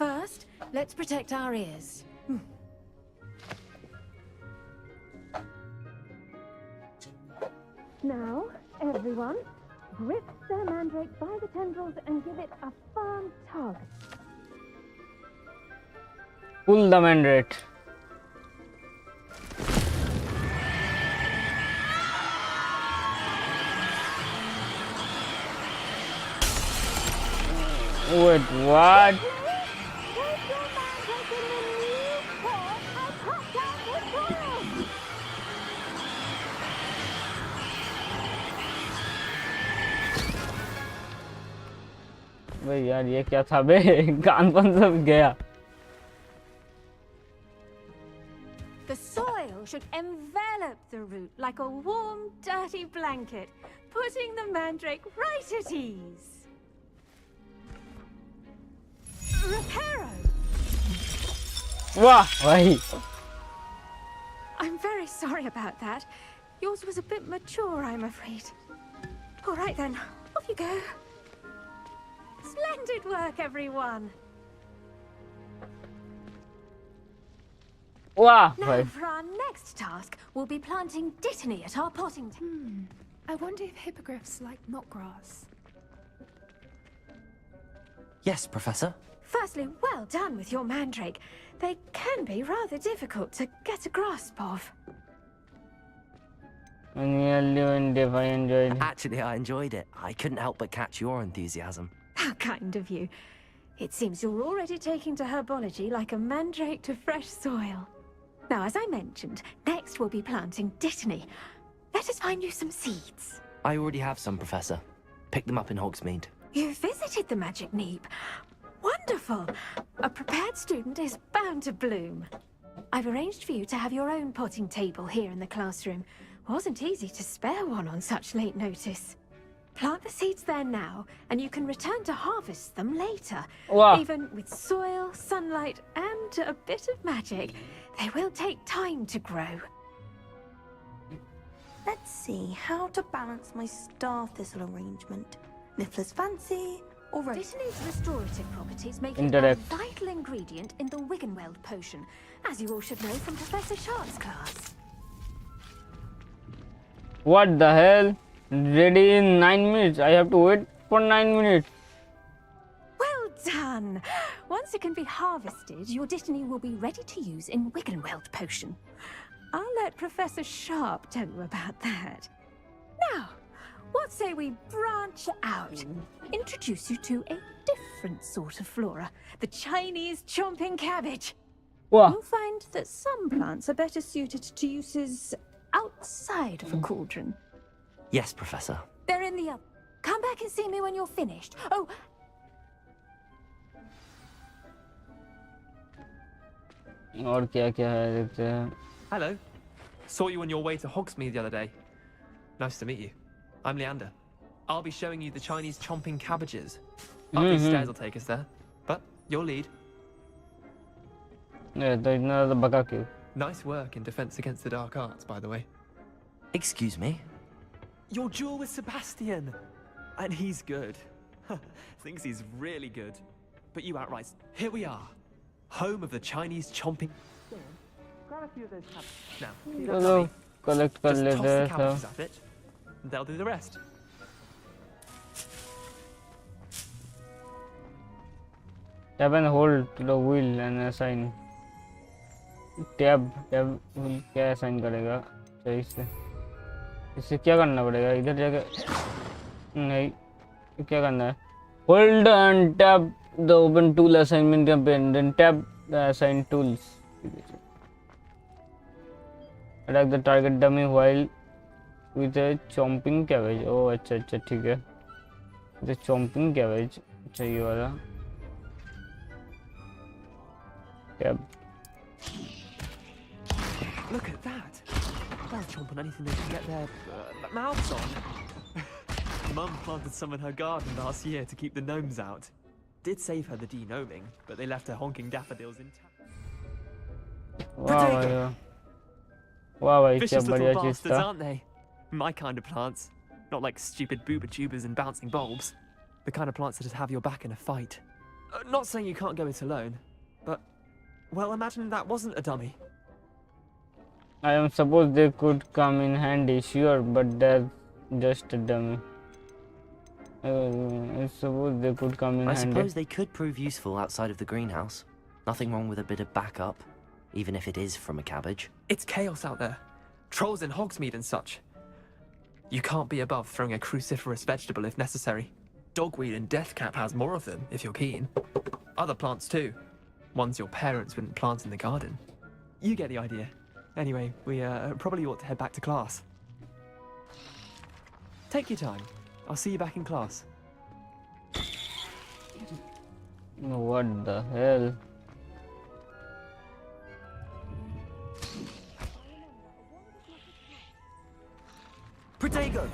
First, let's protect our ears. Now, everyone, grip the mandrake by the tendrils and give it a firm tug. Pull the mandrake. Wait, what? भाई यार ये क्या था बे कानपन सब गया। The soil should envelop the root like a warm, dirty blanket, putting the mandrake right at ease. Reparo! वाह भाई। I'm very sorry about that. Yours was a bit mature, I'm afraid. All right then, off you go. Splendid work, everyone. वाह Now भाई। for our next task, we'll be planting dittany at our potting. I wonder if hippogriffs like knot grass. Yes, Professor. Firstly, well done with your mandrake. They can be rather difficult to get a grasp of. Actually, I enjoyed it. I couldn't help but catch your enthusiasm. How kind of you. It seems you're already taking to herbology like a mandrake to fresh soil. Now, as I mentioned, next we'll be planting dittany. Let us find you some seeds. I already have some, Professor. Pick them up in Hogsmeade. You visited the Magic Neep. Wonderful. A prepared student is bound to bloom. I've arranged for you to have your own potting table here in the classroom. Wasn't easy to spare one on such late notice. Plant the seeds there now, and you can return to harvest them later. Wow. Even with soil, sunlight, and a bit of magic, they will take time to grow. Let's see how to balance my star thistle arrangement. Niffler's fancy or rose? Dittany's restorative properties make it a Indirect. vital ingredient in the Wiggenweld potion, as you all should know from Professor Sharp's class. What the hell? Ready in 9 minutes. I have to wait for 9 minutes. Well done! Once it can be harvested, your Dittany will be ready to use in Wiggenweld potion. I'll let Professor Sharp tell you about that. Now, what say we branch out? Introduce you to a different sort of flora, the Chinese chomping cabbage. Wow. You'll find that some plants are better suited to uses outside of a cauldron. Yes, Professor. They're in the Come back and see me when you're finished. Oh, और क्या क्या है देखते हैं. Hello. Saw you on your way to Hogsmeade the other day. Nice to meet you. I'm Leander. I'll be showing you the Chinese chomping cabbages. Up these stairs will take us there. But your lead. Yeah, तो इतना ज़्यादा बका क्यों? Nice work in Defense Against the Dark Arts, by the way. Excuse me? Your duel with Sebastian! And he's good. Thinks he's really good. But you outright. Here we are. Home of the Chinese chomping. Grab a few of those cabbages. Now, you don't चलो have any. collect कर Just लेते toss the हैं cabbages सब. at it. And they'll do the rest. Tab and hold to the wheel and assign. Tab wheel क्या assign करेगा? अच्छा इससे क्या करना पड़ेगा? इधर जाके नहीं क्या करना है? Hold and tap the open tool assignment campaign, then tap the assigned tools. Attack the target dummy while with a chomping cabbage. Oh अच्छा अच्छा ठीक है. The chomping cabbage. अच्छा ये वाला. Tab. Look at that. They'll chomp on anything they can get their mouths on. Mum planted some in her garden last year to keep the gnomes out. Did save her the de-gnoming, but they left her honking daffodils intact. Wow, wow, wow, Vicious little बढ़िया चीज bastards, था. aren't they? My kind of plants. Not like stupid booba tubers and bouncing bulbs. The kind of plants that just have your back in a fight. Not saying you can't go it alone, but, well, imagine that wasn't a dummy. I am suppose they could come in handy, sure, but that's just a dummy. I suppose they could come in I handy. suppose they could prove useful outside of the greenhouse. Nothing wrong with a bit of backup, even if it is from a cabbage. It's chaos out there. Trolls in Hogsmeade and such. You can't be above throwing a cruciferous vegetable if necessary. Dogweed and deathcap has more of them, if you're keen. Other plants too. Ones your parents wouldn't plant in the garden. You get the idea. Anyway, we probably ought to head back to class. Take your time. I'll see you back in class. What the hell? Protego!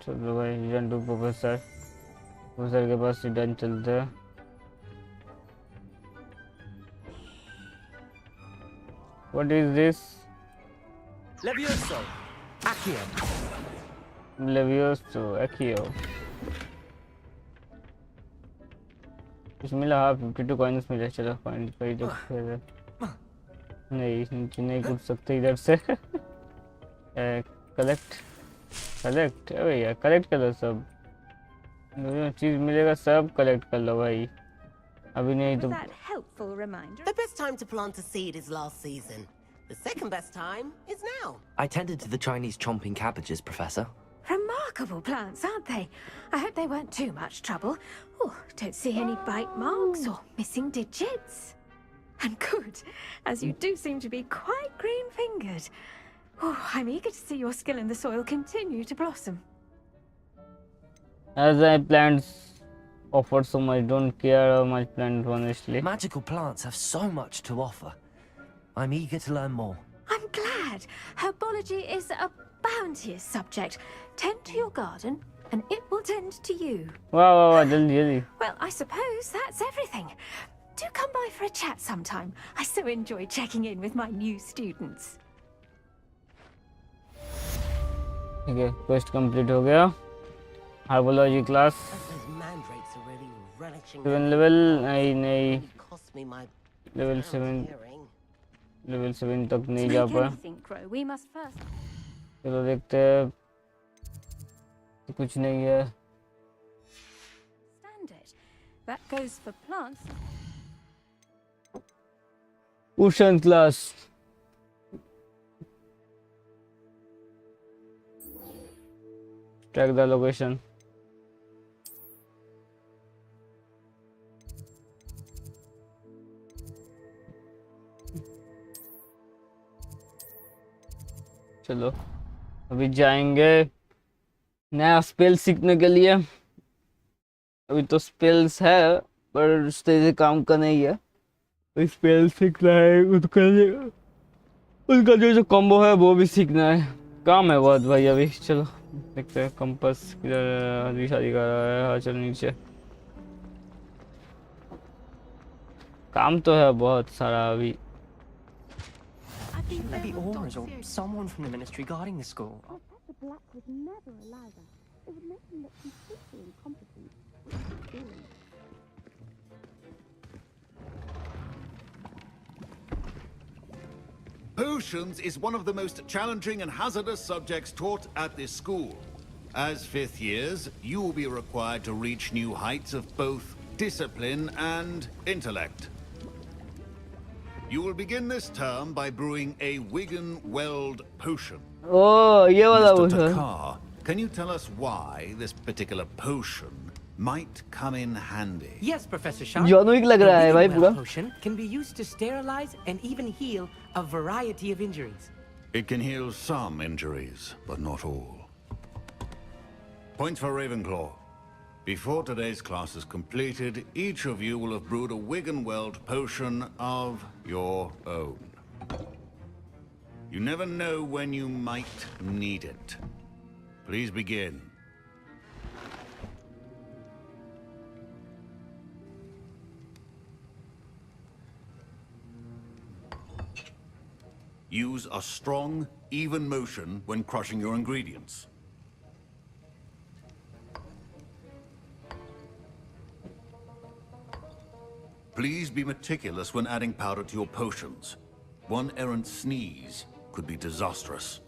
चलो भाई return to professor के पास return चलते हैं. What is this? Levioso! Accio! Levioso, Accio. कुछ मिला? हाँ 52 coins मिले. चलो फाइंड करी तो फिर नहीं नीचे नहीं कूद सकते इधर से. कलेक्ट भैया कलेक्ट कर लो सब. जो चीज मिलेगा सब कलेक्ट कर लो भाई. अभी नहीं तो The best time to plant a seed is last season. The second best time is now. I tended to the Chinese chomping cabbages, Professor. Remarkable plants, aren't they? I hope they weren't too much trouble. Oh, don't see any bite marks or missing digits. And good, as you do seem to be quite green-fingered. Oh, I'm eager to see your skill in the soil continue to blossom. As I plants offer so much, don't care how much plant honestly. Magical plants have so much to offer. I'm eager to learn more. I'm glad. Herbology is a bounteous subject. Tend to your garden, and it will tend to you. Wow, really. Well, I suppose that's everything. Do come by for a chat sometime. I so enjoy checking in with my new students. Okay, quest complete हो गया. Herbology class. Seven level नहीं level 7 तक नहीं जा पाया. चलो देखते हैं. कुछ नहीं है. That goes for plants. Ocean class. Track the location. चलो अभी जाएंगे नया स्पेल सीखने के लिए. अभी तो स्पेल्स है पर उससे काम का नहीं है. स्पेल सीखना है उनका जो कॉम्बो है वो भी सीखना है. काम है बहुत भाई. अभी चलो देखते हैं. कंपास किधर शादी कर रहा है. हाँ चल नीचे. काम तो है बहुत सारा अभी. Maybe Aura's or someone from the ministry guarding the school. Professor Black would never allow that. It would make him look completely incompetent. Potions is one of the most challenging and hazardous subjects taught at this school. As fifth years, you will be required to reach new heights of both discipline and intellect. You will begin this term by brewing a Wigan-Weld potion. Oh, ये वाला Mr. potion. Takar, can you tell us why this particular potion might come in handy? Yes, Professor Sharp. John Wick लग रहा है भाई The पूरा. Wigan potion can be used to sterilize and even heal a variety of injuries. It can heal some injuries, but not all. Points for Ravenclaw. Before today's class is completed, each of you will have brewed a Wigan-Weld potion of your own. You never know when you might need it. Please begin. Use a strong, even motion when crushing your ingredients. Please be meticulous when adding powder to your potions. One errant sneeze could be disastrous.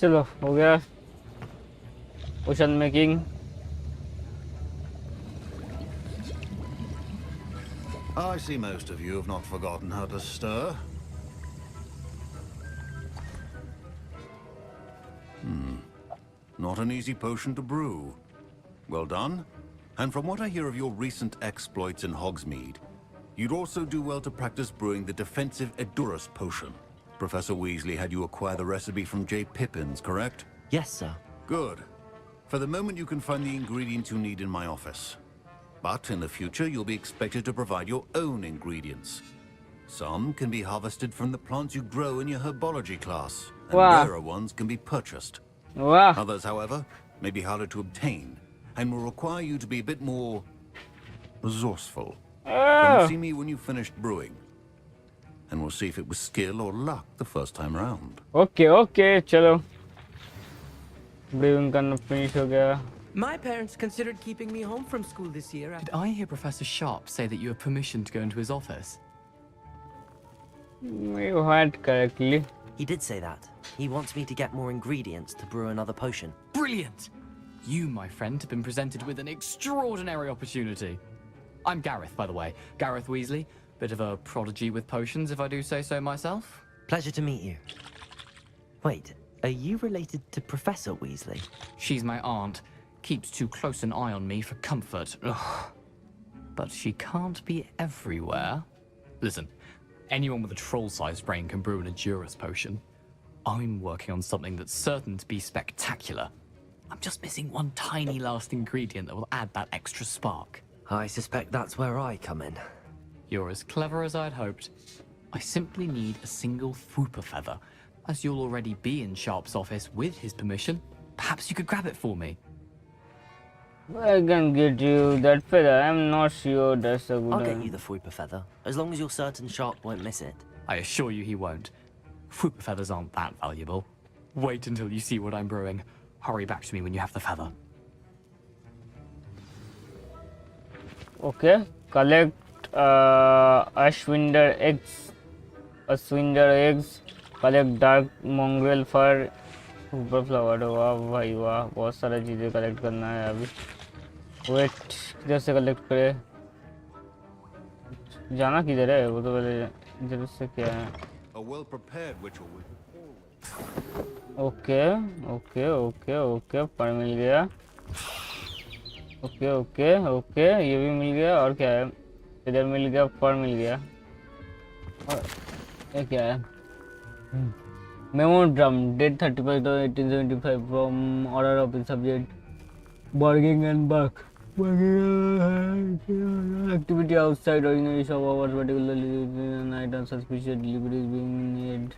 चलो हो गया पोशन making. I see most of you have not forgotten how to stir. Not an easy potion to brew. Well done. And from what I hear of your recent exploits in Hogsmeade, you'd also do well to practice brewing the defensive Edurus potion. Professor Weasley had you acquire the recipe from J. Pippin's, correct? Yes, sir. Good. For the moment, you can find the ingredients you need in my office. But in the future, you'll be expected to provide your own ingredients. Some can be harvested from the plants you grow in your herbology class, and Wow. rarer ones can be purchased. Wow. Others, however, may be harder to obtain, and will require you to be a bit more resourceful. Come and see me when you've finished brewing. and we'll see if it was skill or luck the first time round. Okay, चलो briefing करना finish हो गया. My parents considered keeping me home from school this year. Did I hear Professor Sharp say that you have permission to go into his office? You heard correctly. He did say that. He wants me to get more ingredients to brew another potion. Brilliant! You, my friend, have been presented with an extraordinary opportunity. I'm Gareth, by the way. Gareth Weasley. Bit of a prodigy with potions, if I do say so myself. Pleasure to meet you. Wait, are you related to Professor Weasley? She's my aunt. Keeps too close an eye on me for comfort. Ugh. But she can't be everywhere. Listen, anyone with a troll-sized brain can brew an Edurus potion. I'm working on something that's certain to be spectacular. I'm just missing one tiny last ingredient that will add that extra spark. I suspect that's where I come in. You're as clever as I'd hoped. I simply need a single Fwooper feather. As you'll already be in Sharp's office with his permission, perhaps you could grab it for me. I can get you that feather. I'm not sure that's a good I'll get you the Fwooper feather, as long as you're certain Sharp won't miss it. I assure you he won't. Fwooper feathers aren't that valuable. Wait until you see what I'm brewing. Hurry back to me when you have the feather. Okay, collect Ashwinder eggs. Collect dark mongrel fur. ऊपर flower. वाह भाई वाह, बहुत सारा चीज़ें collect करना है अभी. वेट, किधर से कलेक्ट करे? जाना किधर है? वो तो पहले इधर से क्या है? ओके, पर मिल गया. ओके, ये भी मिल गया. और क्या है? इधर मिल गया, फर मिल गया. और ये क्या है? Memo drum, date 35 1875 from order of the subject, bargaining and buck. Activity outside ordinary shop hours, particularly night and suspicious deliveries being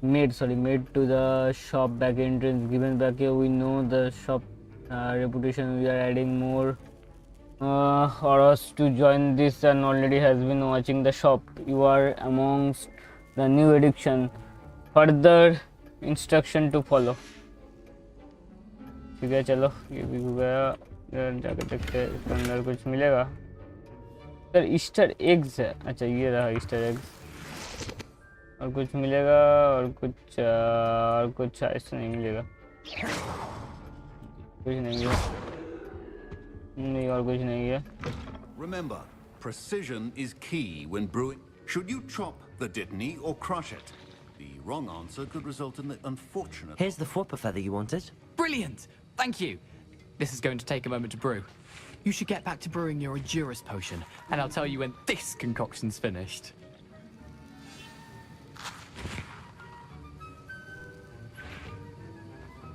made to the shop back entrance. Given back here, we know the shop reputation. We are adding more orders to join this and already has been watching the shop. You are amongst the new addiction. Further instruction to follow. ठीक है, चलो ये भी हो गया. जाके देखते हैं इसके अंदर कुछ मिलेगा. सर ईस्टर एग्स है. अच्छा ये रहा ईस्टर एग्स. और कुछ मिलेगा और कुछ ऐसा नहीं मिलेगा. कुछ नहीं है. नहीं और कुछ नहीं है. Remember, precision is key when brewing. Should you chop the dittany or crush it? The wrong answer could result in the unfortunate... Here's the Fwooper feather you wanted. Brilliant! Thank you! This is going to take a moment to brew. You should get back to brewing your Edurus potion, and I'll tell you when this concoction's finished.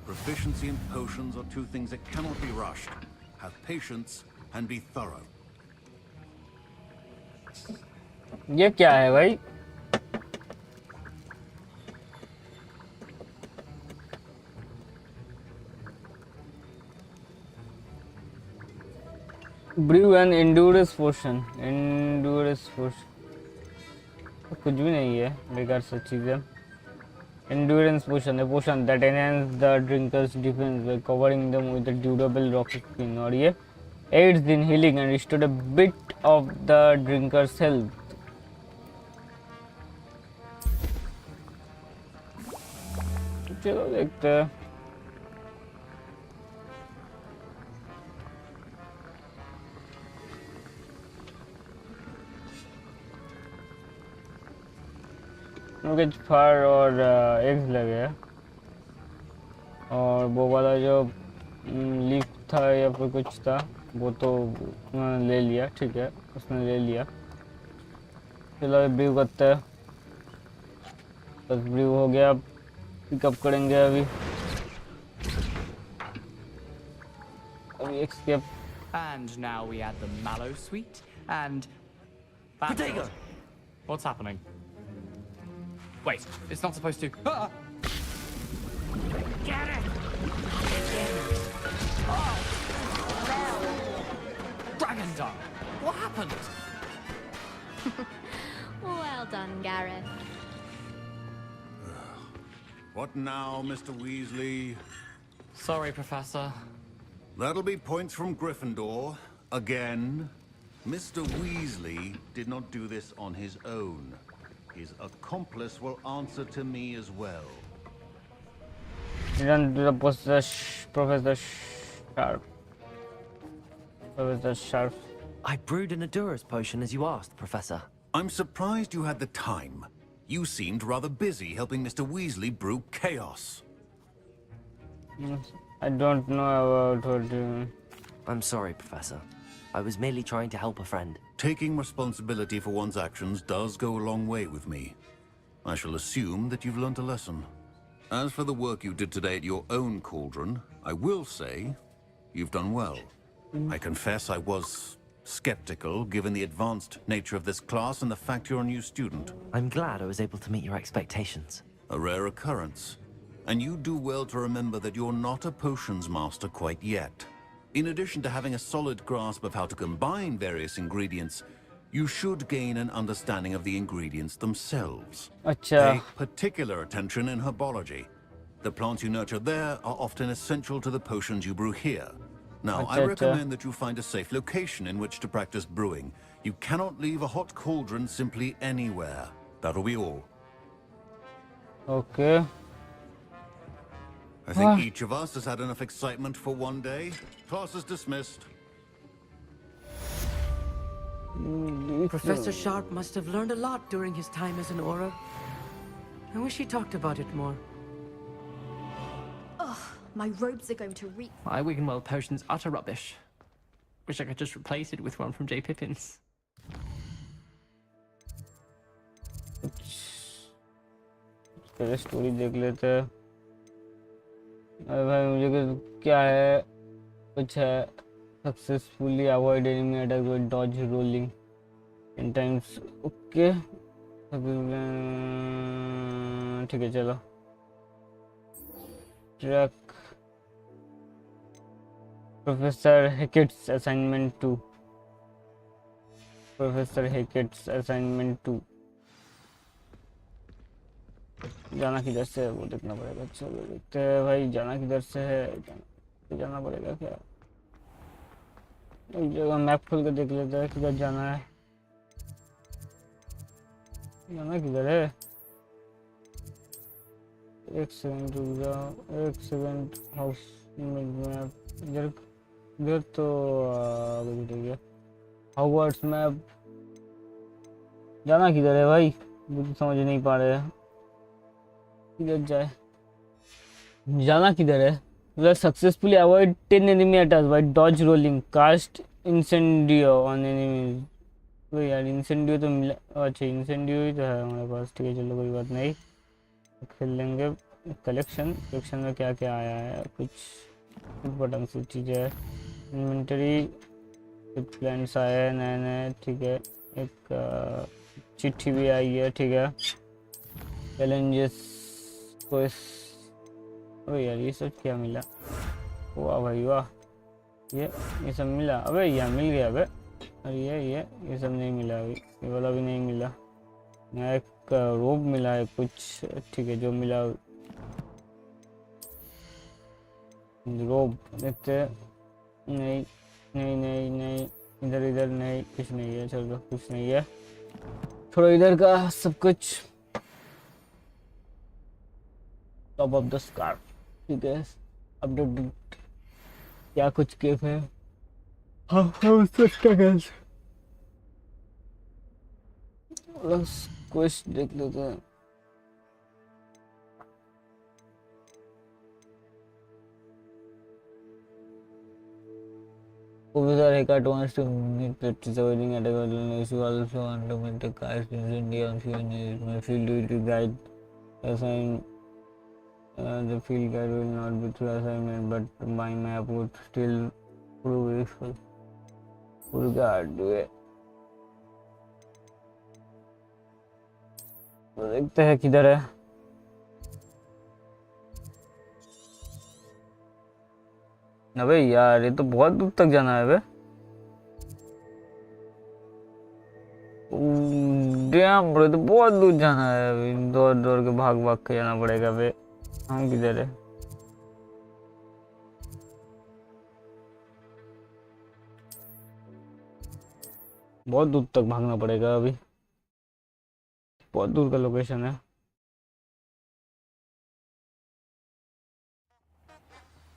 Proficiency in potions are two things that cannot be rushed. Have patience and be thorough. ये क्या है भाई? Brew an Endurance potion. कुछ भी नहीं है, बेकार सा चीज़ है. Endurance potion, a potion that enhances the drinker's defense by covering them with a durable rocky skin. और ये aids in healing and restore a bit of the drinker's health. चलो देखते हैं. मुझे फर और एग्स लगे और वो वाला जो लीफ था या फिर कुछ था वो तो उन्होंने ले लिया. ठीक है, उसने ले लिया. चलो ब्रीव करते हैं. बस ब्रीव हो गया. पिकअप करेंगे अभी escape. And now we add the mallow sweet and... Potato! What's happening? Wait, it's not supposed to... Ah! Get it! Oh! Dragon Dung! What happened? Well Well done, Gareth. What now, Mr. Weasley? Sorry, Professor. That'll be points from Gryffindor. Again. Mr. Weasley did not do this on his own. His accomplice will answer to me as well. Return to the Professor Sharp. Professor Sharp. I brewed an Adurus potion as you asked, Professor. I'm surprised you had the time. You seemed rather busy helping Mr. Weasley brew chaos. I don't know about what I'm sorry, Professor. I was merely trying to help a friend. Taking responsibility for one's actions does go a long way with me. I shall assume that you've learnt a lesson. As for the work you did today at your own cauldron, I will say you've done well. I confess I was skeptical, given the advanced nature of this class and the fact you're a new student. I'm glad I was able to meet your expectations. A rare occurrence. And you do well to remember that you're not a potions master quite yet. In addition to having a solid grasp of how to combine various ingredients, you should gain an understanding of the ingredients themselves. Pay particular attention in herbology. The plants you nurture there are often essential to the potions you brew here. Now, I recommend that you find a safe location in which to practice brewing. You cannot leave a hot cauldron simply anywhere. That'll be all. Okay. I think each of us has had enough excitement for one day. Class is dismissed. Professor Sharp must have learned a lot during his time as an Auror. I wish he talked about it more. Ugh, my robes are going to reek. My Wiggenweld potion's utter rubbish. Wish I could just replace it with one from J. Pippin's. पहले story देख लेते हैं। अरे भाई मुझे क्या है, कुछ है successfully avoid enemy attack with dodge rolling 10 times. Okay ठीक है चलो। Track professor Hecat's assignment 2। Professor Hecat's assignment 2 जाना किधर से है वो देखना पड़ेगा। चलो देखते हैं भाई जाना किधर से है। जाना पड़ेगा क्या, एक जगह मैप खोल के देख लेते हैं किधर जाना है। जाना किधर है, एक सेकंड रुक जाओ, एक सेकंड। हाउस मैप इधर इधर तो हॉगवर्ट्स मैप। जाना किधर है भाई, मुझे समझ नहीं पा रहे हैं किधर जाए, जाना किधर है। मतलब successfully avoid 10 enemy attacks by dodge rolling, cast Incendio on enemies. तो यार इंसेंडियो तो मिला, अच्छा इंसेंडियो ही तो है हमारे पास। ठीक है चलो कोई बात नहीं, खेल लेंगे। कलेक्शन में क्या क्या आया है, कुछ बटन सी चीज़ें है। इन्वेंटरी कुछ प्लान्स आए हैं नए नए। ठीक है एक चिट्ठी भी आई है। ठीक है चैलेंजेस अबे यार ये सब क्या मिला, वाह भाई वाह, ये सब मिला। अबे यार मिल गया। अबे अरे ये सब नहीं मिला अभी, ये वाला भी नहीं मिला। नया एक रोब मिला है कुछ। ठीक है जो मिला रोब देखते। नहीं नहीं नहीं नहीं, इधर इधर नहीं, कुछ नहीं है। चलो कुछ नहीं है, थोड़ा इधर का सब कुछ। Top of the scarf. ठीक है अपडेट क्या कुछ केफ है। हाँ उसका कैसे कुछ देख लेते हैं। Professor Eckhart wants to practice avoiding attack on you also undermine the cast incendiary on you my field duty guide assign. The field guide will not be through assignment, but my map would still prove useful. Full guard हुए तो देखते हैं किधर है। अबे यार ये तो बहुत दूर तक जाना है बे। डैम ब्रो, तो बहुत दूर जाना है अभी, दौड़ दौड़ के भाग भाग के जाना पड़ेगा बे। हम किधर है? बहुत दूर तक भागना पड़ेगा अभी, बहुत दूर का लोकेशन है।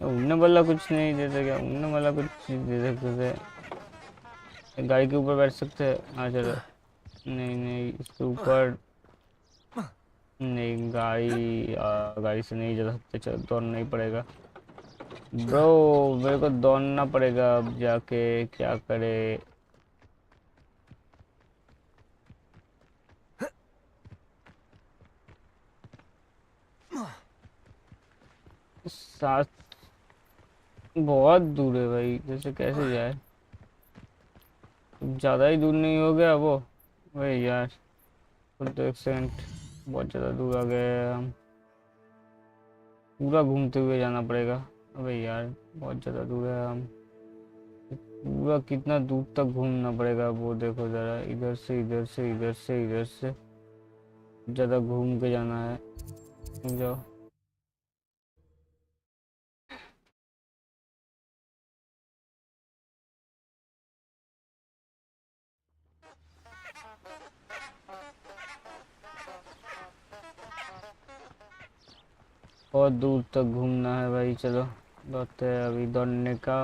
उड़ने वाला कुछ नहीं देते क्या? उड़ने वाला कुछ चीज दे सकते थे। गाड़ी के ऊपर बैठ सकते हैं। हाँ चलो। नहीं नहीं, इसके ऊपर नहीं, गाड़ी से नहीं जा सकते। चलो दौड़ना ही पड़ेगा ब्रो, मेरे को दौड़ना पड़ेगा अब जाके, क्या करे। साथ बहुत दूर है भाई, जैसे कैसे जाए? ज़्यादा ही दूर नहीं हो गया वो? भाई यार, तो एक सेकंड, बहुत ज़्यादा दूर आ गए हैं हम। पूरा घूमते हुए जाना पड़ेगा। अबे यार, बहुत ज़्यादा दूर है हम। पूरा कितना दूर तक घूमना पड़ेगा वो देखो ज़रा, इधर से इधर से इधर से इधर से ज़्यादा घूम के जाना है। जाओ। बहुत दूर तक घूमना है भाई, चलो दौड़ते हैं। अभी दौड़ने का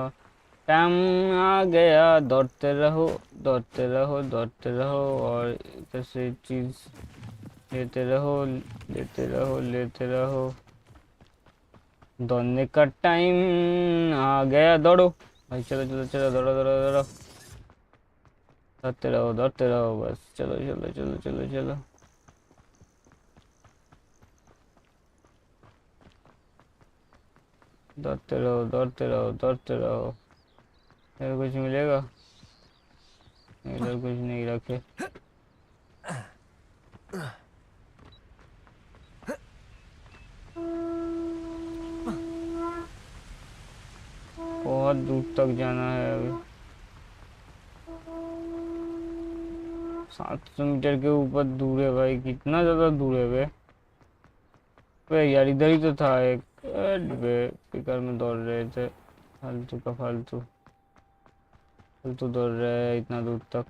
टाइम आ गया। दौड़ते रहो दौड़ते रहो दौड़ते रहो, और इधर से चीज़ लेते रहो लेते रहो लेते रहो। दौड़ने का टाइम आ गया, दौड़ो भाई, चलो चलो चलो, दौड़ो दौड़ो दौड़ो, दौड़ते रहो बस, चलो चलो चलो चलो चलो। दौड़ते रहो दौड़ते रहो दौड़ते रहो। इधर कुछ मिलेगा? इधर कुछ नहीं रखे। बहुत दूर तक जाना है अभी। 700 मीटर के ऊपर दूर है भाई, कितना ज़्यादा दूर है बे। अबे यार, इधर ही तो था एक। बे पिकर में दौड़ रहे थे, फालतू का फालतू फालतू दौड़ रहे हैं इतना दूर तक।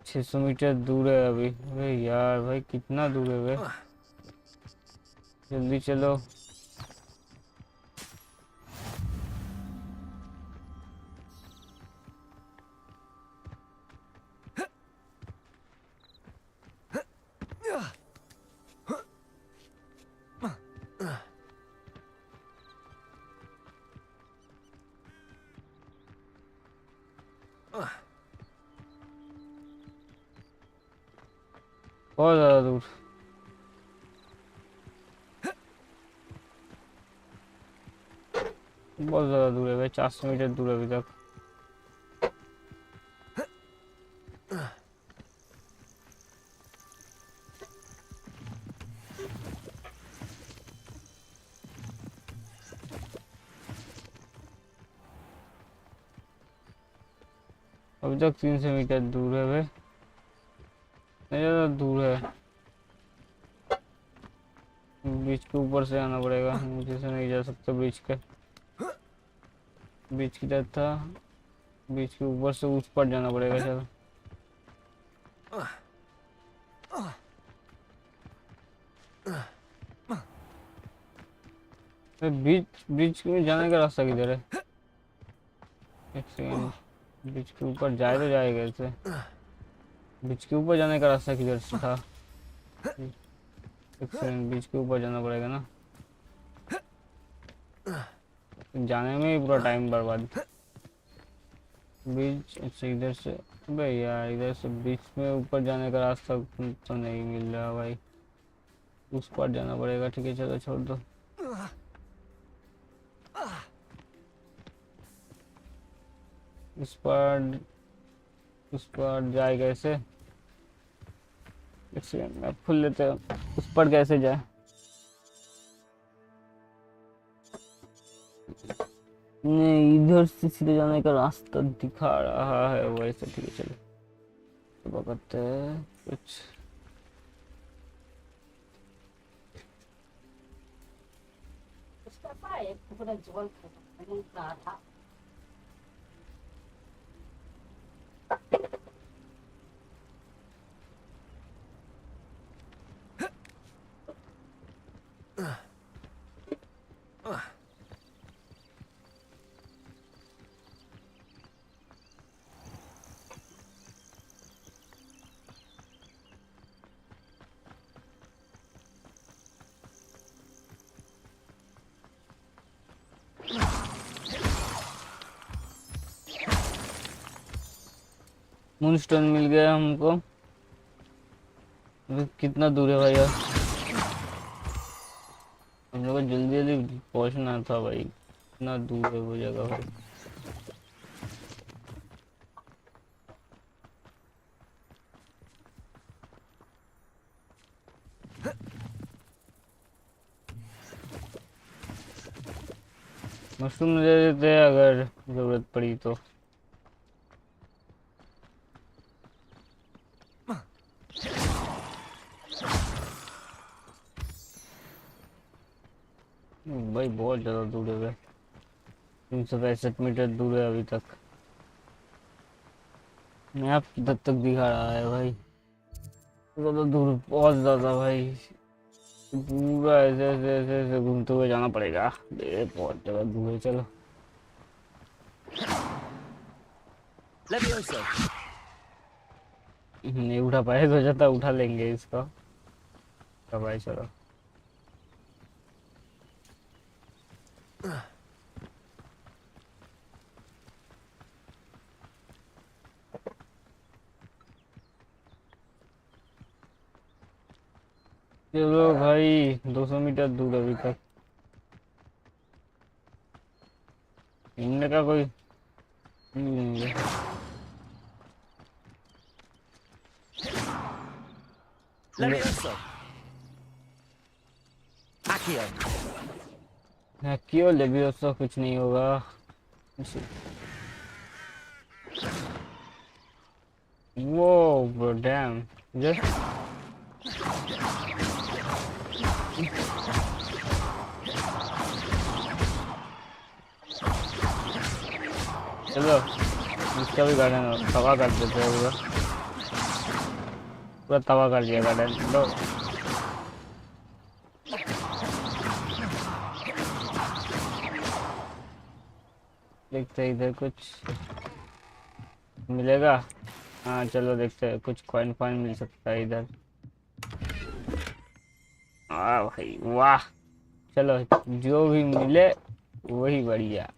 600 मीटर दूर है अभी। अबे यार भाई, कितना दूर है बे, जल्दी चलो। बहुत ज़्यादा दूर, बहुत ज़्यादा दूर है भाई, 400 मीटर दूर है अभी तक। अभी तक 300 मीटर दूर है भाई, नहीं ज़्यादा दूर है। ब्रिज के ऊपर से आना पड़ेगा, नीचे से नहीं जा सकते। ब्रिज की तरफ था, ब्रिज के ऊपर से उस पर जाना पड़ेगा। चलो ब्रिज में जाने का रास्ता किधर है? एक सेकंड, ब्रिज के ऊपर जाए तो जाएगा ऐसे। ब्रिज के ऊपर जाने का रास्ता किधर से था? एक सेकंड, ब्रिज के ऊपर जाना पड़ेगा ना, जाने में ही पूरा टाइम बर्बाद। ब्रिज अच्छा इधर से, भाई यार इधर से ब्रिज में ऊपर जाने का रास्ता तो नहीं मिल रहा भाई, उस पर जाना पड़ेगा। ठीक है चलो छोड़ दो। उस पर जाए कैसे? एक सेकंड, मैं खुल लेते हैं, उस पर कैसे जाए? नहीं, इधर से सीधे जाने का रास्ता दिखा रहा है, वैसे ठीक है चलो तो करते हैं कुछ। मूनस्टोन मिल गया हमको। अभी कितना दूर है भाई यार, हम लोग को जल्दी जल्दी पहुंचना था भाई, कितना दूर है वो जगह भाई। मशरूम ले लेते हैं अगर जरूरत पड़ी तो। भाई बहुत ज़्यादा दूर है, 365 मीटर दूर है अभी तक। मैप किधर तक दिखा रहा है भाई, ज़्यादा दूर, बहुत ज़्यादा भाई, पूरा ऐसे ऐसे ऐसे ऐसे घूमते हुए जाना पड़ेगा। बहुत ज़्यादा दूर है, चलो नहीं उठा पाए तो जाता उठा लेंगे इसका, तो भाई चलो। चलो भाई 200 मीटर दूर अभी तक, इनने का कोई नहीं है। क्यों लेवियोसा कुछ नहीं होगा। वो ब्रो डैम जस्ट चलो इसका भी गार्डन तबाह कर देते हैं, पूरा पूरा तबाह कर दिया गार्डन। लो देखते हैं इधर कुछ मिलेगा। हाँ चलो देखते हैं, कुछ कॉइन कॉइन मिल सकता है इधर। वाह भाई वाह, चलो जो भी मिले वही बढ़िया,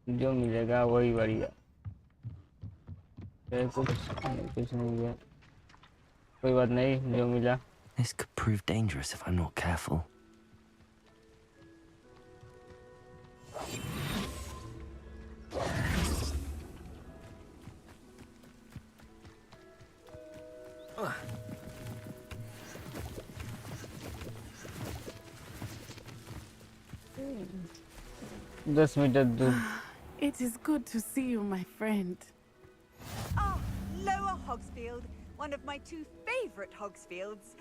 जो मिलेगा वही बढ़िया। कुछ नहीं है, कोई बात नहीं, जो मिला। This could prove dangerous if I'm not careful. This metre दूर। It is good to see you, my friend. Ah, Lower Hogsfield, one of my two favorite Hogsfields.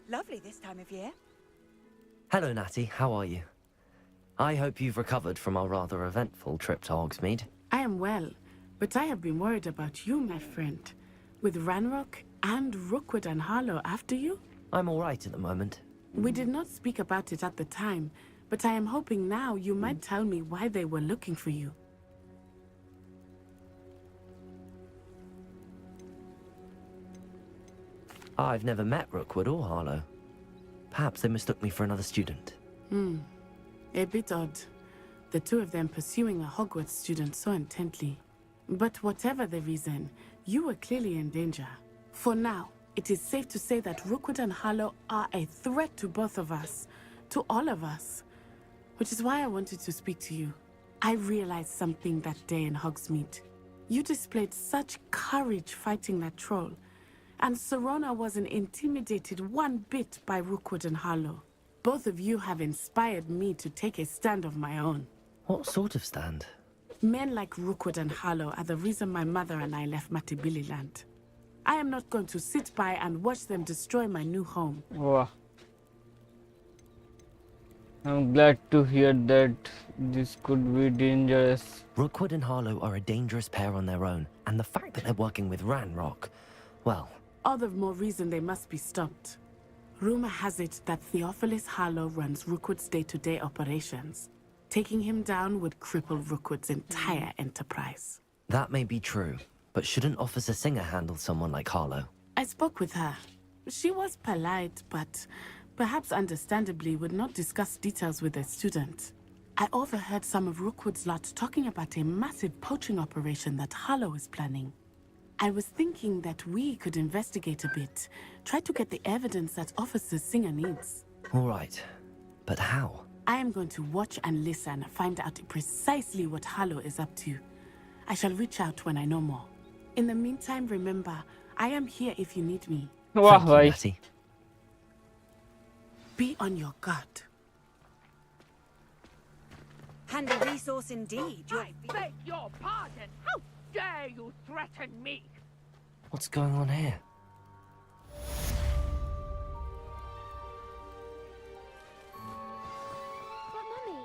Lovely this time of year. Hello, Natty. How are you? I hope you've recovered from our rather eventful trip to Hogsmeade. I am well, but I have been worried about you, my friend. With Ranrock and Rookwood and Harlow after you? I'm all right at the moment. We did not speak about it at the time, but I am hoping now you might tell me why they were looking for you. I've never met Rookwood or Harlow. Perhaps they mistook me for another student. A bit odd. The two of them pursuing a Hogwarts student so intently. But whatever the reason, you were clearly in danger. For now, it is safe to say that Rookwood and Harlow are a threat to both of us, to all of us. Which is why I wanted to speak to you. I realized something that day in Hogsmeade. You displayed such courage fighting that troll, and Serona wasn't intimidated one bit by Rookwood and Harlow. Both of you have inspired me to take a stand of my own. What sort of stand? Men like Rookwood and Harlow are the reason my mother and I left Matibili land. I am not going to sit by and watch them destroy my new home. Wow. I'm glad to hear that. This could be dangerous. Rookwood and Harlow are a dangerous pair on their own, and the fact that they're working with Ranrock, well... All the more reason they must be stopped. Rumor has it that Theophilus Harlow runs Rookwood's day-to-day operations. Taking him down would cripple Rookwood's entire enterprise. That may be true, but shouldn't Officer Singer handle someone like Harlow? I spoke with her. She was polite, but perhaps understandably would not discuss details with a student. I overheard some of Rookwood's lot talking about a massive poaching operation that Harlow is planning. I was thinking that we could investigate a bit, try to get the evidence that Officer Singer needs. All right, but how? I am going to watch and listen, find out precisely what Harlow is up to. I shall reach out when I know more. In the meantime, remember, I am here if you need me. Wow, Thank you, Matty. Be on your guard. Handy resource indeed. I beg your pardon. How dare you threaten me? What's going on here? But Mummy...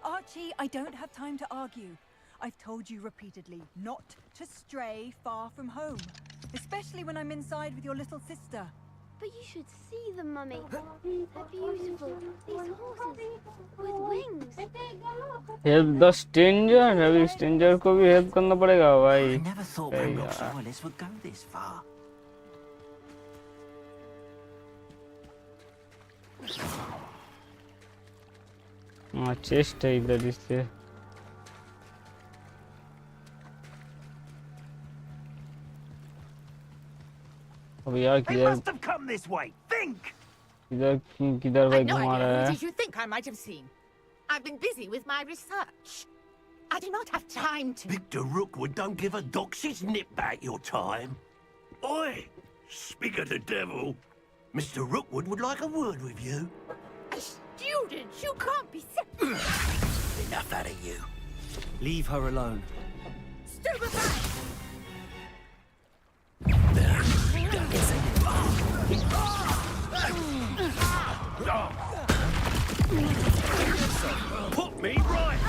Archie, I don't have time to argue. I've told you repeatedly not to stray far from home, especially when I'm inside with your little sister. But you should see them, Mummy. They're beautiful. These horses with wings. Help the stranger. अभी stranger को भी help करना पड़ेगा भाई. I never thought Ranrock's royalists would go this far. हाँ chest है इधर इससे. अबे यार They किधर must have come this way. Think. किधर भाई घुमा रहा What है? did you think I might have seen? I've been busy with my research. I do not have time to... Victor Rookwood don't give a doxy's nip back your time. Oi! Speak of the devil. Mr. Rookwood would like a word with you. A student? You can't be... Enough out of you. Leave her alone. Stupefy! Put me right!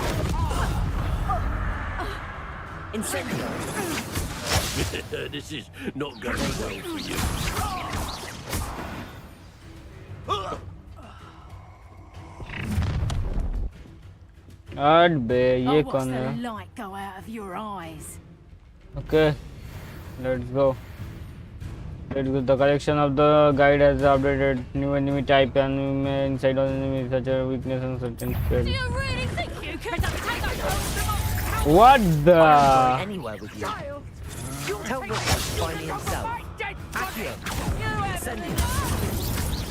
Incendio! This is not going well for you. आठ बे ये Oh, watch कौन the है? light go out of your eyes. Okay, let's go. Let's go. The collection of the guide has updated new enemy type and inside of enemy such a weakness and certain skill. Do you really think you can take us? What Go the? anywhere with you. Tell Rookwood to find me himself. Accio! Incendio!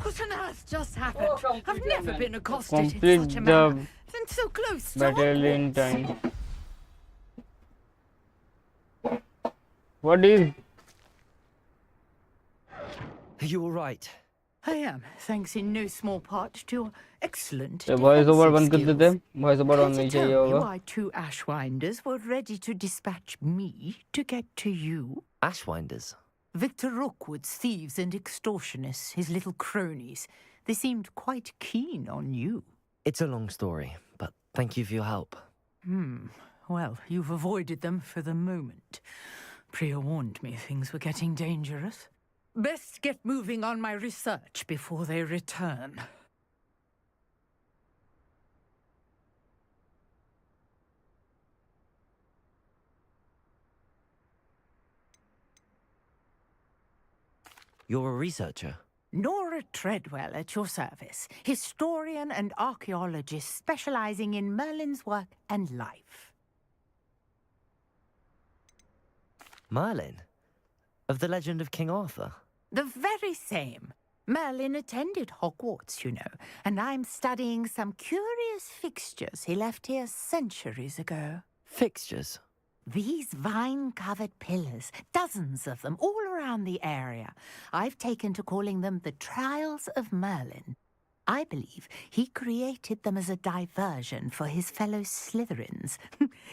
What on earth just happened? I've never been accosted in Complete such a the manner. And so close to battle in Hogwarts. time. What is? Are you all right? I am, thanks in no small part to your excellent voice over बंद कर defensive देते skills. हैं voice over on Can नहीं you चाहिए tell me होगा why two Ashwinders were ready to dispatch me to get to you? Ashwinders? Victor Rookwood's thieves and extortionists, his little cronies. They seemed quite keen on you. It's a long story, but thank you for your help. Well, you've avoided them for the moment. Priya warned me things were getting dangerous. Best get moving on my research before they return. You're a researcher? Nora Treadwell at your service, historian and archaeologist specializing in Merlin's work and life. Merlin? Of the legend of King Arthur? The very same. Merlin attended Hogwarts, you know, and I'm studying some curious fixtures he left here centuries ago. Fixtures? These vine-covered pillars, dozens of them, all around the area. I've taken to calling them the Trials of Merlin. I believe he created them as a diversion for his fellow Slytherins.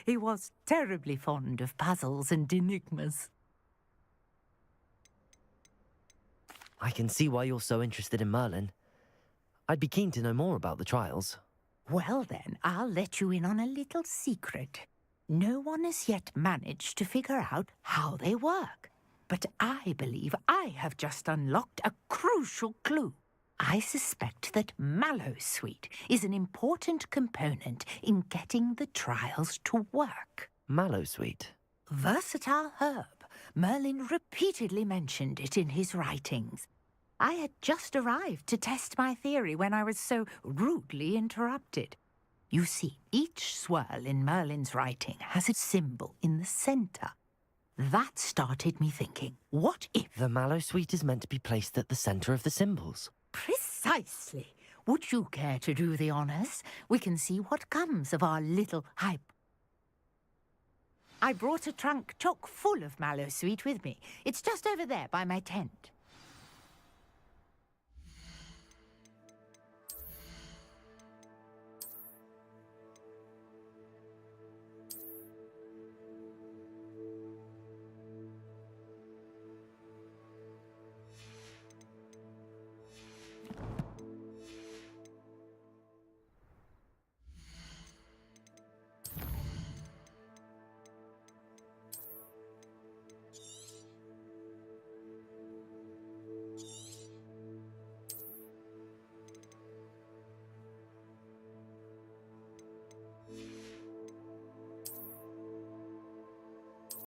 He was terribly fond of puzzles and enigmas. I can see why you're so interested in Merlin. I'd be keen to know more about the trials. Well then, I'll let you in on a little secret. No one has yet managed to figure out how they work. But I believe I have just unlocked a crucial clue. I suspect that Mallowsweet is an important component in getting the trials to work. Mallowsweet? Versatile herb. Merlin repeatedly mentioned it in his writings. I had just arrived to test my theory when I was so rudely interrupted. You see, each swirl in Merlin's writing has a symbol in the center. That started me thinking, what if... The Mallowsweet is meant to be placed at the center of the symbols. Precisely. Would you care to do the honors? We can see what comes of our little hype. I brought a trunk chock full of Mallowsweet with me. It's just over there by my tent.